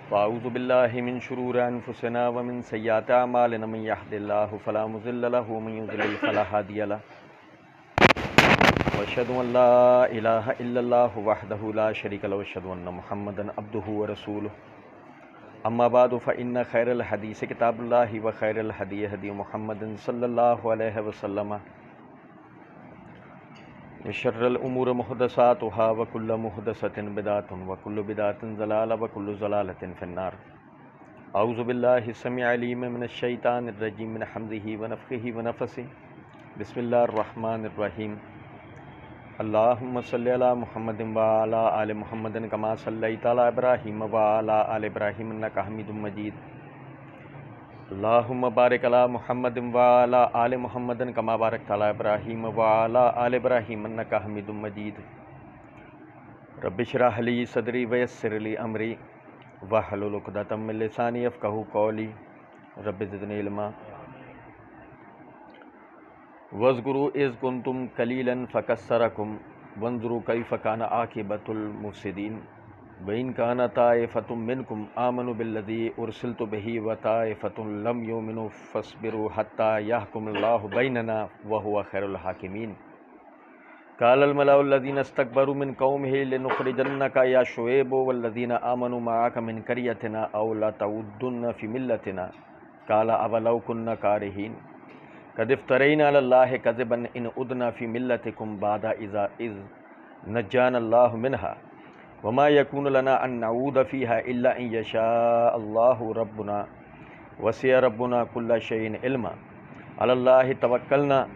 فأعوذ بالله من شرور أنفسنا ومن سيئات أعمالنا من يهد الله فلا مضل له ومن يضلل فلا هادي له وأشهد أن لا إله إلا الله وحده لا شريك له وأشهد أن محمدا عبده ورسوله أما بعد فإن خير الحديث كتاب الله وخير الهدي هدي محمد صلى الله عليه وسلم وشر الأمور محدثاتها وكل محدثة بدعة وكل بدعة ضلالة وكل ضلالة في النار. أعوذ بالله السميع العليم من الشيطان الرجيم من حمزه ونفخه ونفثه. بسم الله الرحمن الرحيم. اللهم صل على محمد وعلى آل محمد كما صليت على إبراهيم وعلى آل إبراهيم إنك حميد مجيد. اللهم بارك على محمد وعلى آل محمد كما باركت على إبراهيم وعلى آل إبراهيم إنك حميد مجيد. رب اشرح لي صدري ويسر لي أمري واحلل عقدة من لساني يفقهوا قولي. رب زدني علما. واذكروا إذ كنتم قليلا فكثركم وانظروا كيف كان عاقبة المفسدين. وإن كان طائفة منكم آمنوا بالذي أرسلت به وطائفة لم يؤمنوا فاصبروا حتى يحكم الله بيننا وهو خير الحاكمين. قال الملأ الذين استكبروا من قومه لنخرجنك يا شعيب والذين آمنوا معك من قريتنا أو لتعودن في ملتنا قال أولو كنا كارهين. قد افترينا على الله كذبا إن عدنا في ملتكم بعد إذ نجانا الله منها وما يكون لنا أن نعود فيها إلا أن يشاء الله ربنا وسع ربنا كل شيء علما. على الله توكلنا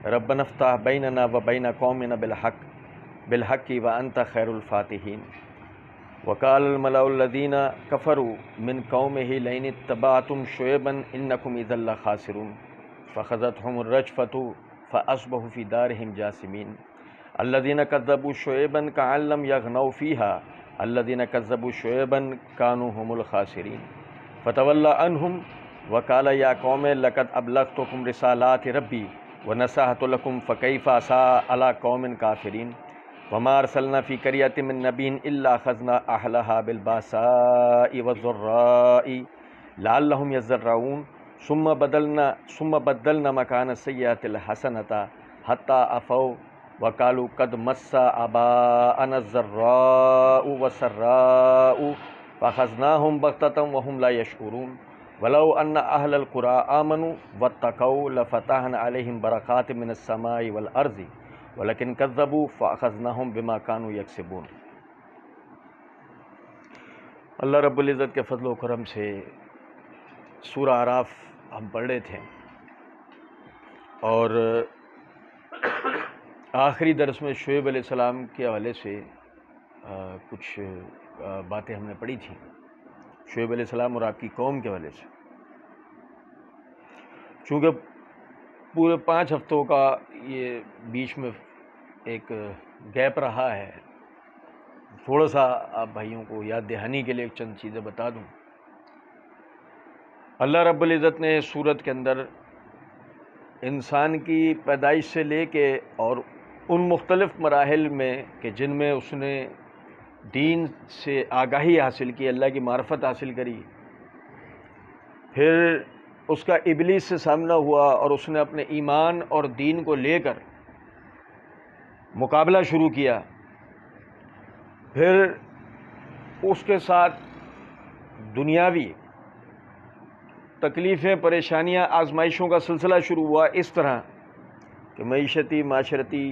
ربنا افتح بيننا وبين قومنا بالحق وأنت خير الفاتحين. وقال الملأ الذين كفروا من قومه لئن اتبعتم شعيبا إنكم إذا لخاسرون. فأخذتهم الرجفة فأصبحوا في دارهم جاثمين. الذين كذبوا شعيبا كأن لم يغنوا فيها الذين كذبوا شعيبا كانوا هم الخاسرين. فتولى عنهم وقال يا قوم لقد أبلغتكم رسالات ربي ونصحت لكم فكيف أساء على قوم كافرين. وما أرسلنا في قرية من نبي إلا أخذنا أهلها بالبأساء والضراء لعلهم يضرعون ثم بدلنا مكان السيئة الحسنة حتى عفوا وقالوا قد مس آباءنا الضراء والسراء فأخذناهم بغتة وهم لا يشعرون. ولو أن أهل القرى آمنوا واتقوا لفتحنا عليهم بركات من السماء والأرض ولكن كذبوا فأخذناهم بما كانوا يكسبون. اللہ رب العزت کے فضل و کرم سے سورہ اعراف ہم پڑھ رہے تھے اور آخری درس میں شعیب علیہ السلام کے حوالے سے کچھ باتیں ہم نے پڑھی تھیں، شعیب علیہ السلام اور آپ کی قوم کے حوالے سے. چونکہ پورے 5 ہفتوں کا یہ بیچ میں ایک گیپ رہا ہے، تھوڑا سا آپ بھائیوں کو یاد دہانی کے لیے چند چیزیں بتا دوں. اللہ رب العزت نے سورت کے اندر انسان کی پیدائش سے لے کے اور ان مختلف مراحل میں کہ جن میں اس نے دین سے آگاہی حاصل کی، اللہ کی معرفت حاصل کری، پھر اس کا ابلیس سے سامنا ہوا اور اس نے اپنے ایمان اور دین کو لے کر مقابلہ شروع کیا، پھر اس کے ساتھ دنیاوی تکلیفیں، پریشانیاں، آزمائشوں کا سلسلہ شروع ہوا، اس طرح کہ معیشتی معاشرتی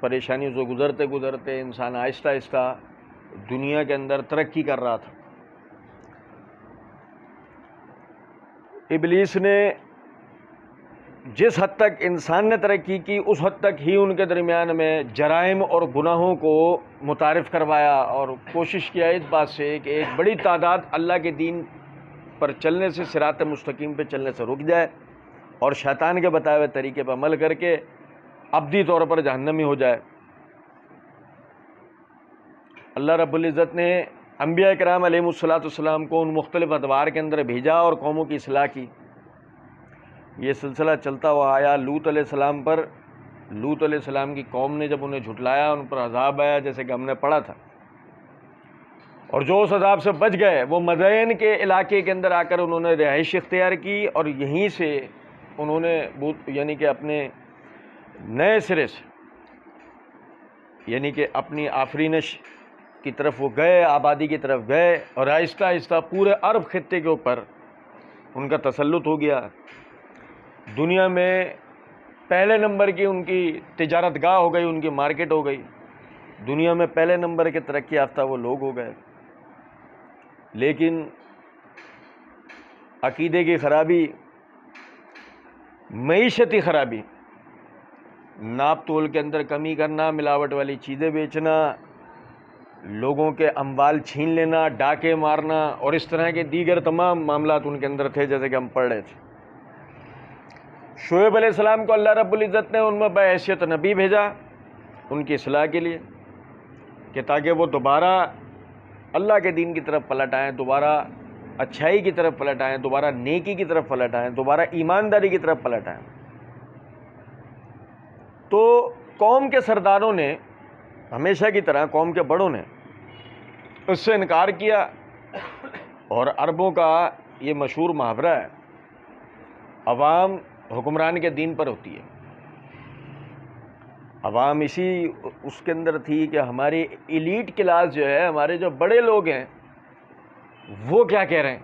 پریشانیوں سے گزرتے گزرتے انسان آہستہ آہستہ دنیا کے اندر ترقی کر رہا تھا. ابلیس نے جس حد تک انسان نے ترقی کی اس حد تک ہی ان کے درمیان میں جرائم اور گناہوں کو متعارف کروایا اور کوشش کیا اس بات سے کہ ایک بڑی تعداد اللہ کے دین پر چلنے سے، صراط مستقیم پہ چلنے سے رک جائے اور شیطان کے بتائے ہوئے طریقے پر عمل کر کے ابدی طور پر جہنمی ہو جائے. اللہ رب العزت نے انبیاء کرام علیہ السلام کو ان مختلف ادوار کے اندر بھیجا اور قوموں کی اصلاح کی. یہ سلسلہ چلتا ہوا آیا لوط علیہ السلام پر. لوط علیہ السلام کی قوم نے جب انہیں جھٹلایا، ان پر عذاب آیا جیسے کہ ہم نے پڑھا تھا. اور جو اس عذاب سے بچ گئے وہ مدین کے علاقے کے اندر آ کر انہوں نے رہائش اختیار کی، اور یہیں سے انہوں نے یعنی کہ اپنے نئے سرے سے یعنی کہ اپنی آفرینش کی طرف وہ گئے، آبادی کی طرف گئے، اور آہستہ آہستہ پورے عرب خطے کے اوپر ان کا تسلط ہو گیا۔ دنیا میں پہلے نمبر کی ان کی تجارت گاہ ہو گئی، ان کی مارکیٹ ہو گئی، دنیا میں پہلے نمبر کے ترقی یافتہ وہ لوگ ہو گئے۔ لیکن عقیدے کی خرابی، معیشتی خرابی، ناپ تول کے اندر کمی کرنا، ملاوٹ والی چیزیں بیچنا، لوگوں کے اموال چھین لینا، ڈاکے مارنا، اور اس طرح کے دیگر تمام معاملات ان کے اندر تھے، جیسے کہ ہم پڑھ رہے تھے۔ شعیب علیہ السلام کو اللہ رب العزت نے ان میں بحیثیت نبی بھیجا ان کی اصلاح کے لیے، کہ تاکہ وہ دوبارہ اللہ کے دین کی طرف پلٹ آئیں، دوبارہ اچھائی کی طرف پلٹ آئیں، دوبارہ نیکی کی طرف پلٹ آئیں، دوبارہ ایمانداری کی طرف پلٹ آئیں۔ تو قوم کے سرداروں نے ہمیشہ کی طرح، قوم کے بڑوں نے اس سے انکار کیا، اور عربوں کا یہ مشہور محاورہ ہے، عوام حکمران کے دین پر ہوتی ہے۔ عوام اس کے اندر تھی کہ ہماری ایلیٹ کلاس جو ہے، ہمارے جو بڑے لوگ ہیں، وہ کیا کہہ رہے ہیں،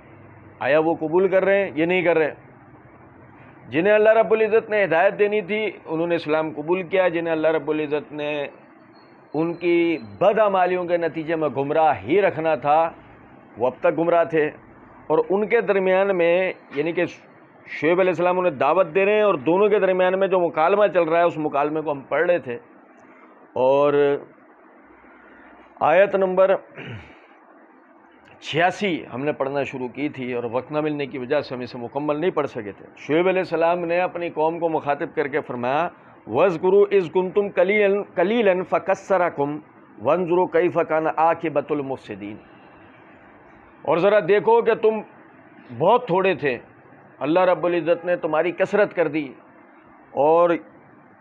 آیا وہ قبول کر رہے ہیں یہ نہیں کر رہے۔ جنہیں اللہ رب العزت نے ہدایت دینی تھی انہوں نے اسلام قبول کیا، جنہیں اللہ رب العزت نے ان کی بدعمالیوں کے نتیجے میں گمراہ ہی رکھنا تھا وہ اب تک گمراہ تھے۔ اور ان کے درمیان میں یعنی کہ شعیب علیہ السلام انہیں دعوت دے رہے ہیں، اور دونوں کے درمیان میں جو مکالمہ چل رہا ہے اس مکالمے کو ہم پڑھ رہے تھے، اور آیت نمبر 86 ہم نے پڑھنا شروع کی تھی، اور وقت نہ ملنے کی وجہ سے ہم اسے مکمل نہیں پڑھ سکے تھے۔ شعیب علیہ السلام نے اپنی قوم کو مخاطب کر کے فرمایا، وَاذْكُرُوا إِذْ كُنْتُمْ قَلِيلًا فَكَثَّرَكُمْ وَانظُرُوا كَيْفَ كَانَ عَاقِبَةُ الْمُفْسِدِينَ۔ اور ذرا دیکھو کہ تم بہت تھوڑے تھے، اللہ رب العزت نے تمہاری کثرت کر دی، اور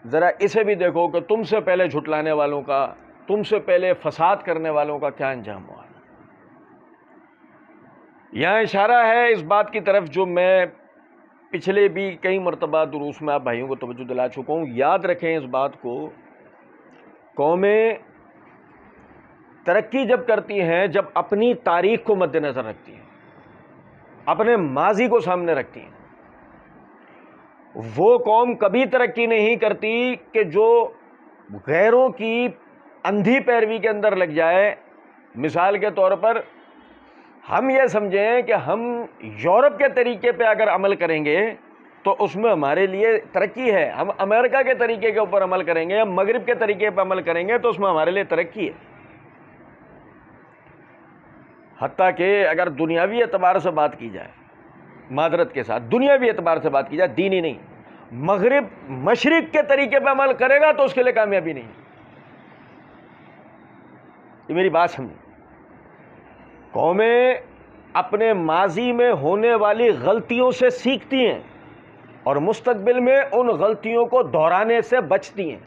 ذرا اسے بھی دیکھو کہ تم سے پہلے جھٹلانے والوں کا، تم سے پہلے فساد کرنے والوں کا کیا انجام ہوا۔ یہاں اشارہ ہے اس بات کی طرف جو میں پچھلے بھی کئی مرتبہ دروس میں آپ بھائیوں کو توجہ دلا چکا ہوں۔ یاد رکھیں اس بات کو، قومیں ترقی جب کرتی ہیں جب اپنی تاریخ کو مد نظر رکھتی ہیں، اپنے ماضی کو سامنے رکھتی ہیں۔ وہ قوم کبھی ترقی نہیں کرتی کہ جو غیروں کی اندھی پیروی کے اندر لگ جائے۔ مثال کے طور پر ہم یہ سمجھیں کہ ہم یورپ کے طریقے پہ اگر عمل کریں گے تو اس میں ہمارے لیے ترقی ہے، ہم امریکہ کے طریقے کے اوپر عمل کریں گے، ہم مغرب کے طریقے پہ عمل کریں گے تو اس میں ہمارے لیے ترقی ہے۔ حتیٰ کہ اگر دنیاوی اعتبار سے بات کی جائے، معذرت کے ساتھ دنیاوی اعتبار سے بات کی جائے، دینی نہیں، مغرب مشرق کے طریقے پہ عمل کرے گا تو اس کے لیے کامیابی نہیں۔ یہ میری بات سمجھیں، قومیں اپنے ماضی میں ہونے والی غلطیوں سے سیکھتی ہیں اور مستقبل میں ان غلطیوں کو دہرانے سے بچتی ہیں۔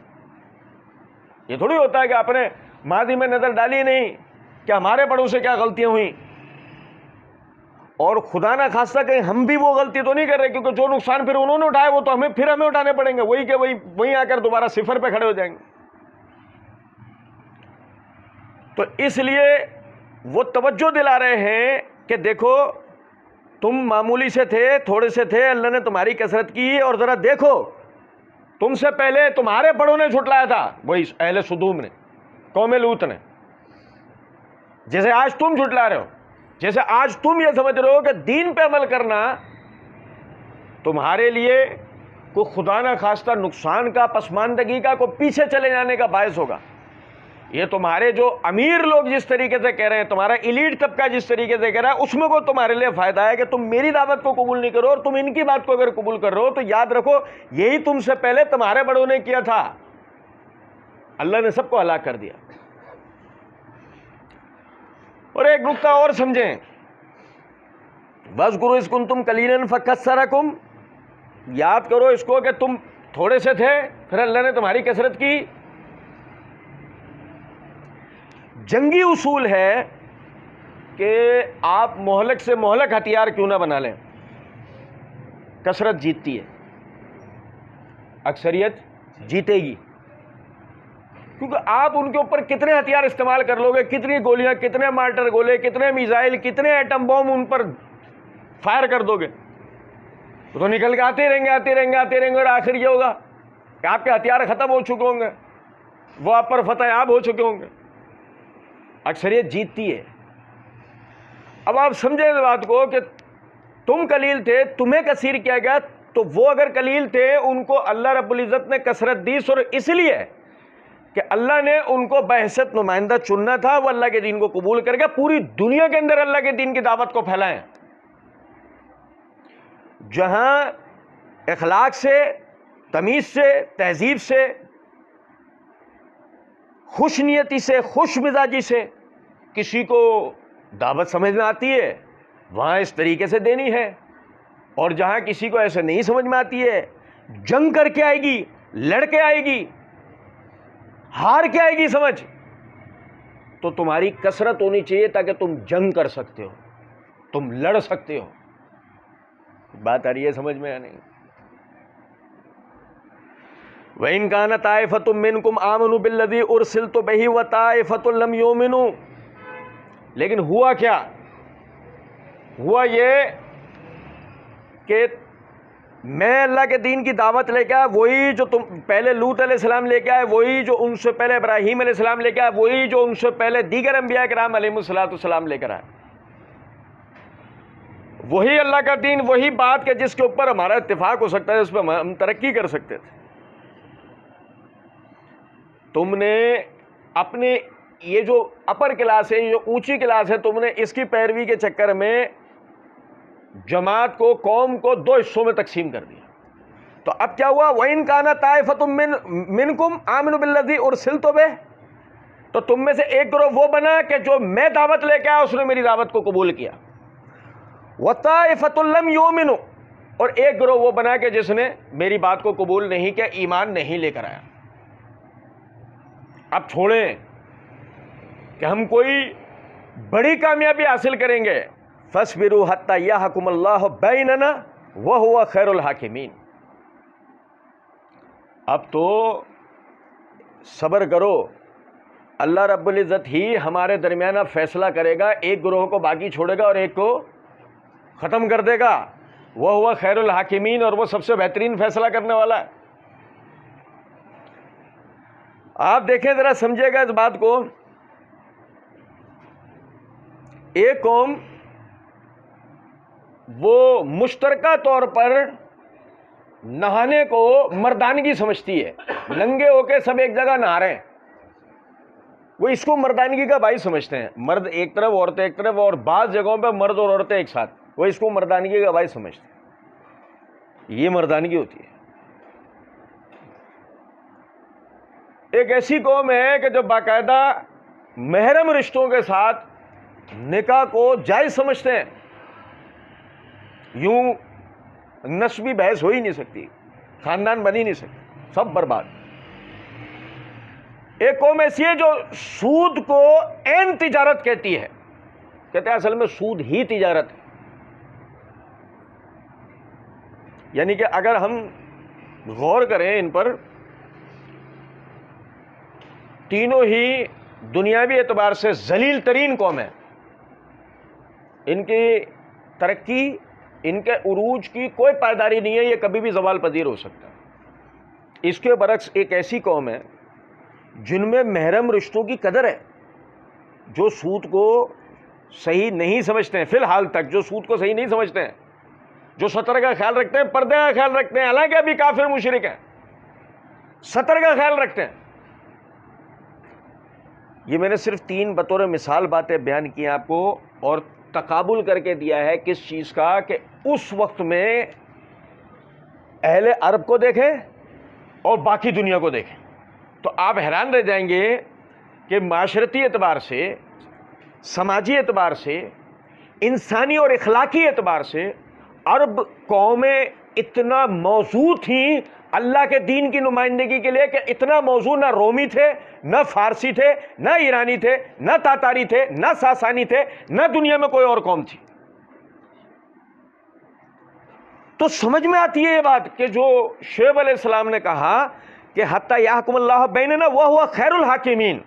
یہ تھوڑی ہوتا ہے کہ آپ نے ماضی میں نظر ڈالی نہیں کہ ہمارے بڑوں سے کیا غلطیاں ہوئیں، اور خدا نہ خواستہ کہیں ہم بھی وہ غلطی تو نہیں کر رہے، کیونکہ جو نقصان پھر انہوں نے اٹھایا وہ تو ہمیں اٹھانے پڑیں گے، وہی کہ وہی آ کر دوبارہ صفر پہ کھڑے ہو جائیں گے۔ تو اس لیے وہ توجہ دلا رہے ہیں کہ دیکھو تم معمولی سے تھے، تھوڑے سے تھے، اللہ نے تمہاری کثرت کی، اور ذرا دیکھو تم سے پہلے تمہارے بڑوں نے جھٹلایا تھا، وہی اہل سدوم نے، قوم لوط نے، جیسے آج تم جھٹلا رہے ہو، جیسے آج تم یہ سمجھ رہے ہو کہ دین پہ عمل کرنا تمہارے لیے کوئی خدا نہ خواستہ نقصان کا، پسماندگی کا، کوئی پیچھے چلے جانے کا باعث ہوگا۔ یہ تمہارے جو امیر لوگ جس طریقے سے کہہ رہے ہیں، تمہارا ایلیٹ طبقہ جس طریقے سے کہہ رہا ہے، اس میں کو تمہارے لیے فائدہ ہے کہ تم میری دعوت کو قبول نہیں کرو، اور تم ان کی بات کو اگر قبول کر رہے ہو تو یاد رکھو یہی تم سے پہلے تمہارے بڑوں نے کیا تھا، اللہ نے سب کو ہلاک کر دیا۔ اور ایک نقطہ اور سمجھیں، وَاذْكُرُوا إِذْ كُنْتُمْ قَلِيلًا فَكَثَّرَكُمْ، یاد کرو اس کو کہ تم تھوڑے سے تھے پھر اللہ نے تمہاری کثرت کی۔ جنگی اصول ہے کہ آپ مہلک سے مہلک ہتھیار کیوں نہ بنا لیں، کثرت جیتتی ہے، اکثریت جیتے گی، کیونکہ آپ ان کے اوپر کتنے ہتھیار استعمال کر لو گے، کتنی گولیاں، کتنے مارٹر گولے، کتنے میزائل، کتنے ایٹم بم ان پر فائر کر دو گے، تو نکل کے آتے رہیں گے اور آخر یہ ہوگا کہ آپ کے ہتھیار ختم ہو چکے ہوں گے، وہ آپ پر فتح یاب ہو چکے ہوں گے، اکثریت جیتتی ہے۔ اب آپ سمجھیں اس بات کو کہ تم قلیل تھے، تمہیں کثیر کیا گیا، تو وہ اگر قلیل تھے ان کو اللہ رب العزت نے کثرت دی، اور اس لیے کہ اللہ نے ان کو بحیثیت نمائندہ چننا تھا، وہ اللہ کے دین کو قبول کر کے پوری دنیا کے اندر اللہ کے دین کی دعوت کو پھیلائیں۔ جہاں اخلاق سے، تمیز سے، تہذیب سے، خوش نیتی سے، خوش مزاجی سے کسی کو دعوت سمجھ میں آتی ہے، وہاں اس طریقے سے دینی ہے، اور جہاں کسی کو ایسے نہیں سمجھ میں آتی ہے، جنگ کر کے آئے گی، لڑ کے آئے گی، ہار کے آئے گی سمجھ، تو تمہاری کثرت ہونی چاہیے تاکہ تم جنگ کر سکتے ہو، تم لڑ سکتے ہو۔ بات آ رہی ہے سمجھ میں یا نہیں؟ وَإِن كَانَ طَائِفَةٌ مِّنكُمْ آمَنُوا بِالَّذِي أُرْسِلْتُ بِهِ وَطَائِفَةٌ لَّمْ يُؤْمِنُوا، لیکن ہوا کیا؟ ہوا یہ کہ میں اللہ کے دین کی دعوت لے کے آیا، وہی جو تم پہلے لوط علیہ السلام لے کے آئے، وہی جو ان سے پہلے ابراہیم علیہ السلام لے کے آئے، وہی جو ان سے پہلے دیگر انبیاء کرام علیہم السلام لے کر آئے، وہی اللہ کا دین، وہی بات کہ جس کے اوپر ہمارا اتفاق ہو سکتا ہے، اس پہ ہم ترقی کر سکتے تھے۔ تم نے اپنے یہ جو اپر کلاس ہے، یہ جو اونچی کلاس ہے، تم نے اس کی پیروی کے چکر میں جماعت کو، قوم کو دو حصوں میں تقسیم کر دیا۔ تو اب کیا ہوا؟ وَإِن كَانَ طَائِفَةٌ مِّنكُمْ آمَنُوا بِالَّذِي أُرْسِلْتُ بِهِ، تو تم میں سے ایک گروہ وہ بنا کہ جو میں دعوت لے کے آیا اس نے میری دعوت کو قبول کیا، وَطَائِفَةٌ لَّمْ يُؤْمِنُوا، اور ایک گروہ وہ بنا کہ جس نے میری بات کو قبول نہیں کیا، ایمان نہیں لے کر آیا۔ اب چھوڑیں کہ ہم کوئی بڑی کامیابی حاصل کریں گے، فَاصْبِرُوا حَتَّى يَحْكُمَ اللَّهُ بَيْنَنَا وَهُوَ خَيْرُ الْحَاكِمِينَ، اب تو صبر کرو، اللہ رب العزت ہی ہمارے درمیان اب فیصلہ کرے گا، ایک گروہ کو باقی چھوڑے گا اور ایک کو ختم کر دے گا، وَهُوَ خَيْرُ الْحَاكِمِينَ، اور وہ سب سے بہترین فیصلہ کرنے والا ہے۔ آپ دیکھیں ذرا، سمجھے گا اس بات کو، ایک قوم وہ مشترکہ طور پر نہانے کو مردانگی سمجھتی ہے، ننگے ہو کے سب ایک جگہ نہا رہے ہیں، وہ اس کو مردانگی کا باعث سمجھتے ہیں، مرد ایک طرف عورتیں ایک طرف، اور بعض جگہوں پہ مرد اور عورتیں ایک ساتھ، وہ اس کو مردانگی کا باعث سمجھتے ہیں۔ یہ مردانگی ہوتی ہے۔ ایک ایسی قوم ہے کہ جو باقاعدہ محرم رشتوں کے ساتھ نکاح کو جائز سمجھتے ہیں، یوں نسبی بحث ہو ہی نہیں سکتی، خاندان بن ہی نہیں سکتے، سب برباد۔ ایک قوم ایسی ہے جو سود کو عین تجارت کہتی ہے، کہتے ہیں اصل میں سود ہی تجارت ہے، یعنی کہ اگر ہم غور کریں ان پر، تینوں ہی دنیاوی اعتبار سے ذلیل ترین قوم ہے، ان کی ترقی، ان کے عروج کی کوئی پائیداری نہیں ہے، یہ کبھی بھی زوال پذیر ہو سکتا ہے۔ اس کے برعکس ایک ایسی قوم ہے جن میں محرم رشتوں کی قدر ہے، جو سود کو صحیح نہیں سمجھتے ہیں، فی الحال تک جو سود کو صحیح نہیں سمجھتے ہیں، جو سطر کا خیال رکھتے ہیں، پردے کا خیال رکھتے ہیں، حالانکہ ابھی کافر مشرک ہیں، سطر کا خیال رکھتے ہیں۔ یہ میں نے صرف 3 بطور مثال باتیں بیان کی آپ کو، اور تقابل کر کے دیا ہے کس چیز کا، کہ اس وقت میں اہل عرب کو دیکھیں اور باقی دنیا کو دیکھیں تو آپ حیران رہ جائیں گے کہ معاشرتی اعتبار سے، سماجی اعتبار سے، انسانی اور اخلاقی اعتبار سے عرب قومیں اتنا موزوں تھیں اللہ کے دین کی نمائندگی کے لیے کہ اتنا موضوع نہ رومی تھے، نہ فارسی تھے، نہ ایرانی تھے، نہ تاتاری تھے، نہ ساسانی تھے، نہ دنیا میں کوئی اور قوم تھی. تو سمجھ میں آتی ہے یہ بات کہ جو شعیب علیہ السلام نے کہا کہ حتی یحکم اللہ بیننا وہو خیر الحاکمین،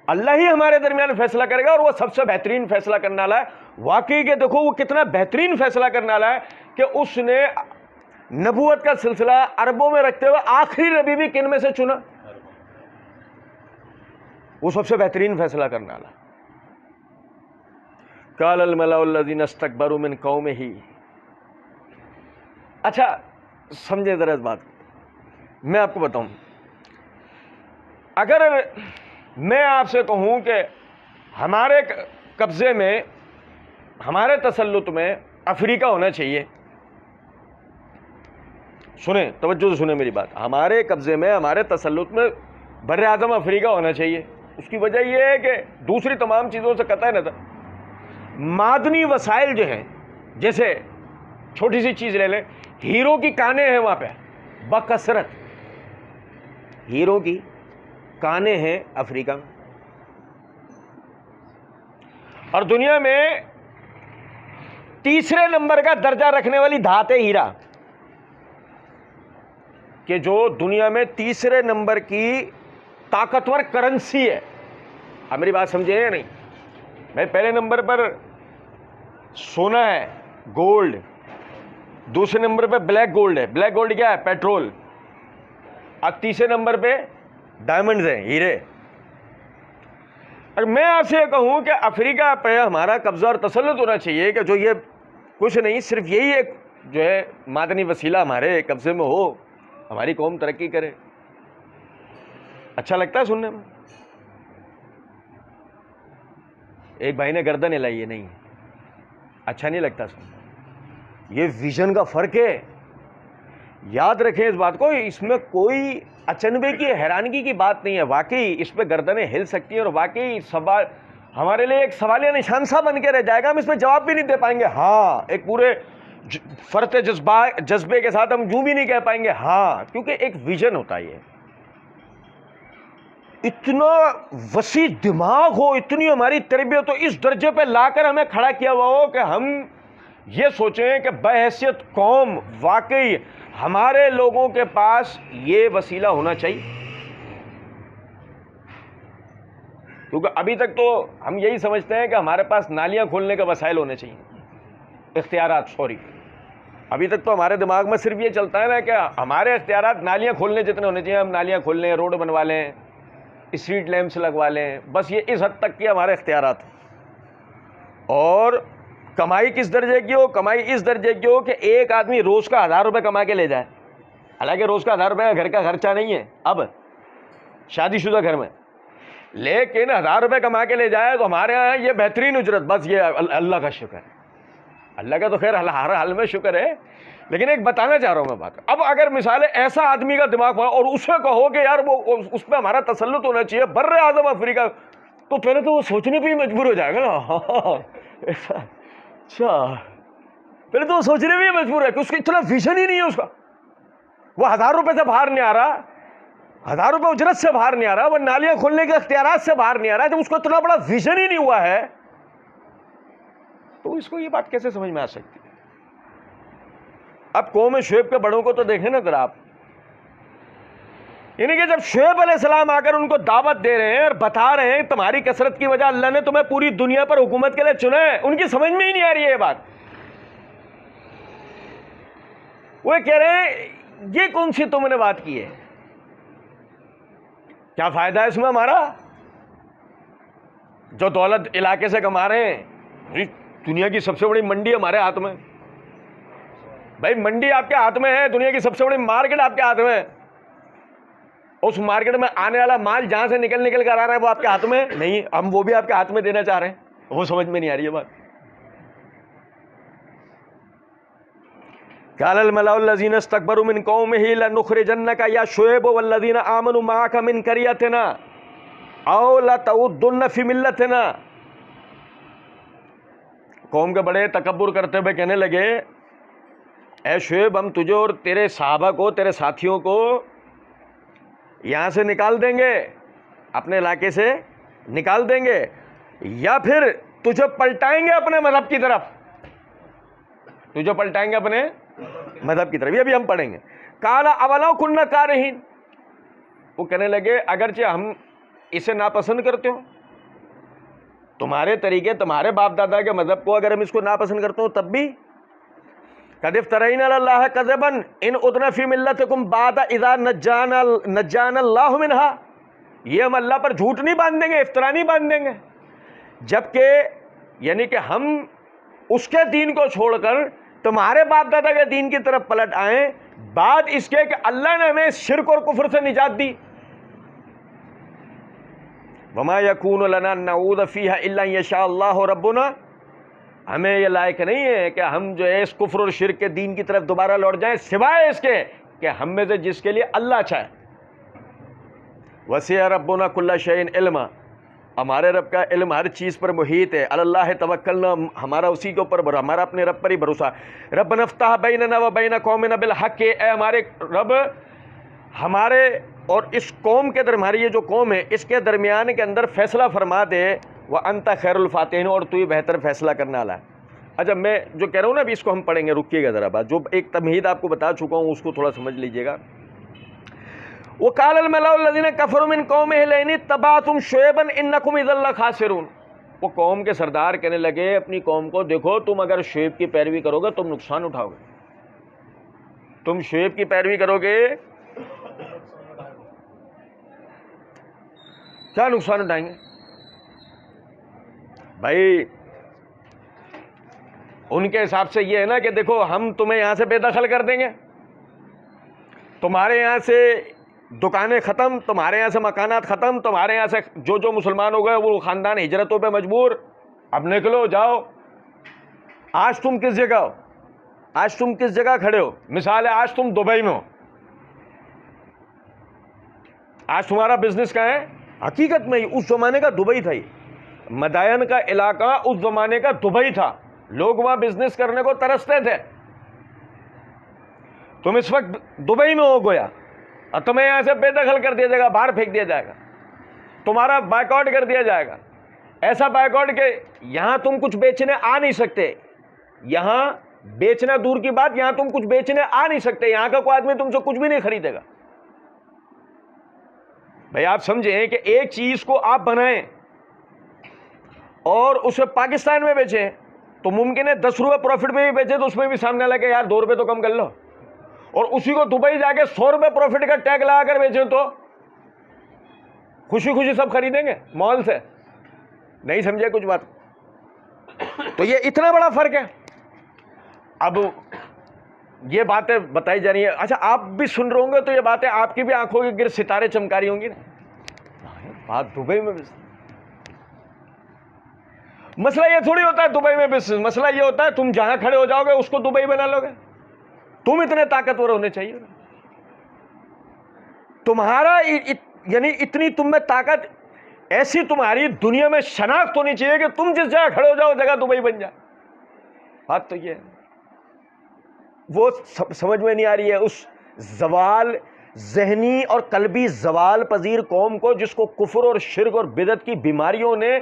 اللہ ہی ہمارے درمیان فیصلہ کرے گا اور وہ سب سے بہترین فیصلہ کرنے والا ہے. واقعی کہ دیکھو وہ کتنا بہترین فیصلہ کرنے والا ہے کہ اس نے نبوت کا سلسلہ عربوں میں رکھتے ہوئے آخری نبی بھی کن میں سے چنا؟ وہ سب سے بہترین فیصلہ کرنے والا. قال الملأ الذین استکبروا من قومہ. اچھا سمجھے ذرا اس بات، میں آپ کو بتاؤں، اگر میں آپ سے کہوں کہ ہمارے قبضے میں، ہمارے تسلط میں افریقہ ہونا چاہیے، سنیں توجہ سے سنیں میری بات، ہمارے قبضے میں، ہمارے تسلط میں بر اعظم افریقہ ہونا چاہیے. اس کی وجہ یہ ہے کہ دوسری تمام چیزوں سے قطع نظر معدنی وسائل جو ہیں، جیسے چھوٹی سی چیز لے لیں، ہیرو کی کانیں ہیں وہاں پہ بکثرت، ہیرو کی کانیں ہیں افریقہ میں. اور دنیا میں تیسرے نمبر کا درجہ رکھنے والی دھات ہے ہیرا، کہ جو دنیا میں تیسرے نمبر کی طاقتور کرنسی ہے. اب میری بات سمجھے یا نہیں؟ بھائی پہلے نمبر پر سونا ہے، گولڈ، دوسرے نمبر پہ بلیک گولڈ ہے. بلیک گولڈ کیا ہے؟ پیٹرول. اب تیسرے نمبر پہ ڈائمنڈز ہیں، ہیرے. اور میں آپ سے یہ کہوں کہ افریقہ پہ ہمارا قبضہ اور تسلط ہونا چاہیے کہ جو یہ کچھ نہیں، صرف یہی ایک جو ہے معدنی وسیلہ ہمارے قبضے میں ہو، ہماری قوم ترقی کرے. اچھا لگتا ہے سننے میں؟ ایک بھائی نے گردن ہلائی ہے، نہیں اچھا نہیں لگتا سننا. یہ ویژن کا فرق ہے، یاد رکھیں اس بات کو. اس میں کوئی اچنبے کی، حیرانگی کی بات نہیں ہے. واقعی اس پہ گردنیں ہل سکتی ہیں اور واقعی سوال ہمارے لیے ایک سوالیہ نشان سا بن کے رہ جائے گا. ہم اس پہ جواب بھی نہیں دے پائیں گے ہاں، ایک پورے فرط جذبے کے ساتھ ہم یوں بھی نہیں کہہ پائیں گے ہاں، کیونکہ ایک ویژن ہوتا ہے. یہ اتنا وسیع دماغ ہو، اتنی ہماری تربیت ہو، اس درجے پہ لا کر ہمیں کھڑا کیا ہوا ہو کہ ہم یہ سوچیں کہ بحیثیت قوم واقعی ہمارے لوگوں کے پاس یہ وسیلہ ہونا چاہیے. کیونکہ ابھی تک تو ہم یہی سمجھتے ہیں کہ ہمارے پاس نالیاں کھولنے کے وسائل ہونے چاہیے، اختیارات. ابھی تک تو ہمارے دماغ میں صرف یہ چلتا ہے نا کہ ہمارے اختیارات نالیاں کھولنے جتنے ہونے چاہیے. ہم نالیاں کھول لیں، روڈ بنوا لیں، اسٹریٹ لیمپس لگوا لیں، بس یہ اس حد تک کے ہمارے اختیارات. اور کمائی کس درجے کی ہو؟ کمائی اس درجے کی ہو کہ ایک آدمی روز کا 1000 روپے کما کے لے جائے. حالانکہ روز کا 1000 روپے گھر کا خرچہ نہیں ہے اب شادی شدہ گھر میں، لیکن 1000 روپے کما کے لے جائے تو ہمارے ہاں یہ بہترین اجرت. بس یہ اللہ کا شکر ہے، اللہ کا تو خیر ہر حال میں شکر ہے. لیکن ایک بتانا چاہ رہا ہوں میں بات، اب اگر مثال ایسا آدمی کا دماغ اور اسے کہو کہ یار وہ اس پہ ہمارا تسلط ہونا چاہیے بر اعظم افریقہ، تو پہلے تو وہ سوچنے پہ ہی مجبور ہو جائے گا نا. اچھا پہلے تو وہ سوچنے بھی مجبور ہے کہ اس کا اتنا ویژن ہی نہیں ہے. اس کا وہ 1000 روپے سے باہر نہیں آ رہا، 1000 روپے اجرت سے باہر نہیں آ رہا، وہ نالیاں کھولنے کے اختیارات سے باہر نہیں آ رہا. جب اس کو اتنا بڑا ویژن ہی نہیں ہوا ہے تو اس کو یہ بات کیسے سمجھ میں آ سکتی ہے؟ اب قوم شعیب کے بڑوں کو تو دیکھیں نا ذرا آپ، یعنی کہ جب شعیب علیہ السلام آ کر ان کو دعوت دے رہے ہیں اور بتا رہے ہیں تمہاری کثرت کی وجہ اللہ نے تمہیں پوری دنیا پر حکومت کے لیے چنا ہے، ان کی سمجھ میں ہی نہیں آ رہی ہے یہ بات. وہ کہہ رہے ہیں یہ کون سی تم نے بات کی ہے؟ کیا فائدہ ہے اس میں ہمارا؟ جو دولت علاقے سے کما رہے ہیں، دنیا کی سب سے بڑی منڈی ہمارے ہاتھ میں. بھائی منڈی آپ کے ہاتھ میں ہے، دنیا کی سب سے بڑی مارکیٹ آپ کے ہاتھ میں ہے. اس مارکیٹ میں آنے والا مال جہاں سے نکل کر آ رہا ہے وہ آپ کے ہاتھ میں نہیں، ہم وہ بھی آپ کے ہاتھ میں دینا چاہ رہے ہیں. وہ سمجھ میں نہیں آ رہی ہے بات. قال الملأ الذين استكبروا من قومه لنخرجنك يا شعيب والذين آمنوا معك من قريتنا أو لتعودن في ملتنا. قوم کے بڑے تکبر کرتے ہوئے کہنے لگے اے شعیب ہم تجھے اور تیرے صحابہ کو، تیرے ساتھیوں کو یہاں سے نکال دیں گے، اپنے علاقے سے نکال دیں گے، یا پھر تجھے پلٹائیں گے اپنے مذہب کی طرف، تجھے پلٹائیں گے اپنے مذہب کی طرف. یہ بھی ہم پڑھیں گے. قَالَ أَوَلَوْ كُنَّا كَارِهِينَ، وہ کہنے لگے اگرچہ ہم اسے ناپسند کرتے ہوں، تمہارے طریقے، تمہارے باپ دادا کے مذہب کو اگر ہم اس کو ناپسند کرتے ہوں تب بھی. قَدِ افْتَرَيْنَا عَلَى اللَّهِ كَذِبًا إِنْ عُدْنَا فِي مِلَّتِكُمْ بَعْدَ إِذَا نَجَّانَا اللَّهُ مِنْهَا، یہ ہم اللہ پر جھوٹ نہیں باندھ دیں گے، افطرا نہیں باندھ دیں گے، جبکہ یعنی کہ ہم اس کے دین کو چھوڑ کر تمہارے باپ دادا کے دین کی طرف پلٹ آئیں بعد اس کے کہ اللہ نے ہمیں شرک اور کفر سے نجات دی. وَمَا يَكُونُ لَنَا أَن نَّعُودَ فِيهَا إِلَّا أَن يَشَاءَ اللَّهُ رَبُّنَا، ہمیں یہ لائق نہیں ہے کہ ہم جو ہے اس کفر اور شرک کے دین کی طرف دوبارہ لوٹ جائیں سوائے اس کے کہ ہم میں سے جس کے لیے اللہ چاہے. وَسِعَ رَبُّنَا كُلَّ شَيْءٍ عِلْمًا، ہمارے رب کا علم ہر چیز پر محیط ہے. عَلَى اللَّهِ تَوَكَّلْنَا، ہمارا اسی کے اوپر ہمارا اپنے رب پر ہی بھروسہ. رَبَّنَا افْتَحْ بَيْنَنَا وَبَيْنَ قَوْمِنَا بِالْحَقِّ، اے ہمارے رب ہمارے اور اس قوم کے درمیان، ہماری یہ جو قوم ہے اس کے درمیان کے اندر فیصلہ فرما دے. وَأَنْتَ خَيْرُ الْفَاتِحِينَ، اور تو ہی بہتر فیصلہ کرنے والا ہے. اچھا میں جو کہہ رہا ہوں نا ابھی اس کو ہم پڑھیں گے، رکیے گا ذرا بات، جو ایک تمہید آپ کو بتا چکا ہوں اس کو تھوڑا سمجھ لیجئے گا. وَقَالَ الْمَلَأُ الَّذِينَ كَفَرُوا مِنْ قَوْمِهِ لَئِنِ اتَّبَعْتُمْ شُعَيْبًا إِنَّكُمْ إِذًا لَخَاسِرُونَ، وہ قوم کے سردار کہنے لگے اپنی قوم کو، دیکھو تم اگر شعیب کی پیروی کرو گے تم نقصان اٹھاؤ گے، تم شعیب کی پیروی کرو گے کیا نقصان اٹھائیں گے. بھائی ان کے حساب سے یہ ہے نا کہ دیکھو ہم تمہیں یہاں سے بے دخل کر دیں گے، تمہارے یہاں سے دکانیں ختم، تمہارے یہاں سے مکانات ختم، تمہارے یہاں سے جو مسلمان ہو گئے وہ خاندان ہجرتوں پہ مجبور، اب نکلو جاؤ. آج تم کس جگہ ہو، آج تم کس جگہ کھڑے ہو؟ مثال ہے آج تم دبئی میں ہو، آج تمہارا بزنس کہاں ہے؟ حقیقت میں اس زمانے کا دبئی تھا. یہ مدائن کا علاقہ اس زمانے کا دبئی تھا، لوگ وہاں بزنس کرنے کو ترستے تھے. تم اس وقت دبئی میں ہو گویا، اور تمہیں یہاں سے بے دخل کر دیا جائے گا، باہر پھینک دیا جائے گا، تمہارا بائیک آؤٹ کر دیا جائے گا. ایسا بائیک آؤٹ کہ یہاں تم کچھ بیچنے آ نہیں سکتے، یہاں بیچنا دور کی بات، یہاں تم کچھ بیچنے آ نہیں سکتے، یہاں کا کوئی آدمی تم سے کچھ بھی نہیں خریدے گا. بھائی آپ سمجھیں کہ ایک چیز کو آپ بنائیں اور اسے پاکستان میں بیچیں تو ممکن ہے 10 روپے پروفٹ میں بھی بیچے تو اس میں بھی سامنے لگے یار 2 روپے تو کم کر لو، اور اسی کو دبئی جا کے 100 روپے پروفٹ کا ٹیگ لگا کر بیچیں تو خوشی خوشی سب خریدیں گے مال سے. نہیں سمجھے کچھ بات؟ تو یہ اتنا بڑا فرق ہے. اب یہ باتیں بتائی جا رہی ہیں، اچھا آپ بھی سن رہے ہوں گے تو یہ باتیں آپ کی بھی آنکھوں کے گر ستارے چمکا رہی ہوں گی نا. بات دبئی میں بزنس، مسئلہ یہ تھوڑی ہوتا ہے دبئی میں بزنس، مسئلہ یہ ہوتا ہے تم جہاں کھڑے ہو جاؤ گے اس کو دبئی بنا لو گے. تم اتنے طاقتور ہونے چاہیے، تمہارا یعنی اتنی تم میں طاقت، ایسی تمہاری دنیا میں شناخت ہونی چاہیے کہ تم جس جگہ کھڑے ہو جاؤ جگہ دبئی بن جائے. بات تو یہ ہے، وہ سمجھ میں نہیں آ رہی ہے اس زوال ذہنی اور قلبی زوال پذیر قوم کو جس کو کفر اور شرک اور بدعت کی بیماریوں نے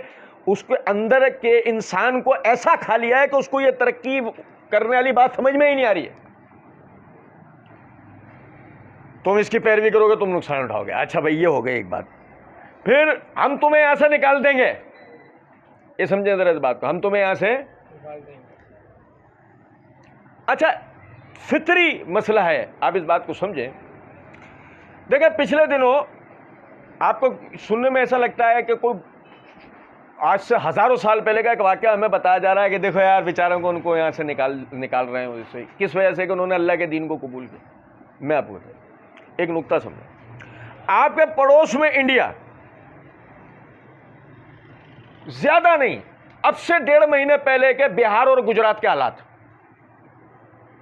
اس کے اندر کے انسان کو ایسا کھا لیا ہے کہ اس کو یہ ترقی کرنے والی بات سمجھ میں ہی نہیں آ رہی ہے. تم اس کی پیروی کرو گے تم نقصان اٹھاؤ گے. اچھا بھائی یہ ہو گئی ایک بات. پھر ہم تمہیں یہاں سے نکال دیں گے، یہ سمجھیں ذرا اس بات کو، ہم تمہیں یہاں سے نکال دیں گے. اچھا فطری مسئلہ ہے، آپ اس بات کو سمجھیں. دیکھیں پچھلے دنوں آپ کو سننے میں ایسا لگتا ہے کہ کوئی آج سے ہزاروں سال پہلے کا ایک واقعہ ہمیں بتایا جا رہا ہے کہ دیکھو یار بیچاروں کو ان کو یہاں سے نکال رہے ہیں. اسے کس وجہ سے کہ انہوں نے اللہ کے دین کو قبول کیا. میں آپ کو ایک نقطہ سمجھیں، آپ کے پڑوس میں انڈیا، زیادہ نہیں اب سے 1.5 مہینے پہلے کے بہار اور گجرات کے حالات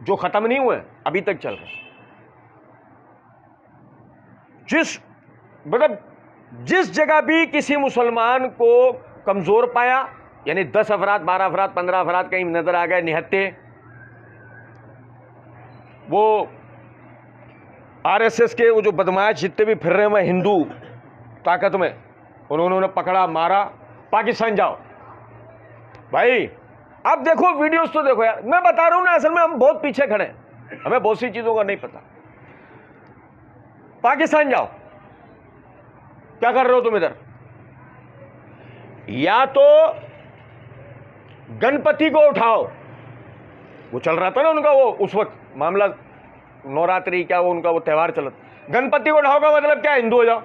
جو ختم نہیں ہوئے ابھی تک چل رہے، جس جگہ بھی کسی مسلمان کو کمزور پایا، یعنی 10 افراد 12 افراد 15 افراد کہیں نظر آ گئے نہتے، وہ RSS کے وہ جو بدماش جتنے بھی پھر رہے ہیں ہندو طاقت میں، انہوں نے پکڑا مارا، پاکستان جاؤ بھائی. اب دیکھو ویڈیوز تو دیکھو یار، میں بتا رہا ہوں نا، اصل میں ہم بہت پیچھے کھڑے ہیں، ہمیں بہت سی چیزوں کا نہیں پتا. پاکستان جاؤ، کیا کر رہے ہو تم ادھر؟ یا تو گنپتی کو اٹھاؤ، وہ چل رہا تھا نا ان کا وہ اس وقت معاملہ، نوراتری کیا وہ ان کا وہ تہوار چلا، گنپتی کو اٹھاؤ کا مطلب کیا؟ ہندو ہو جاؤ.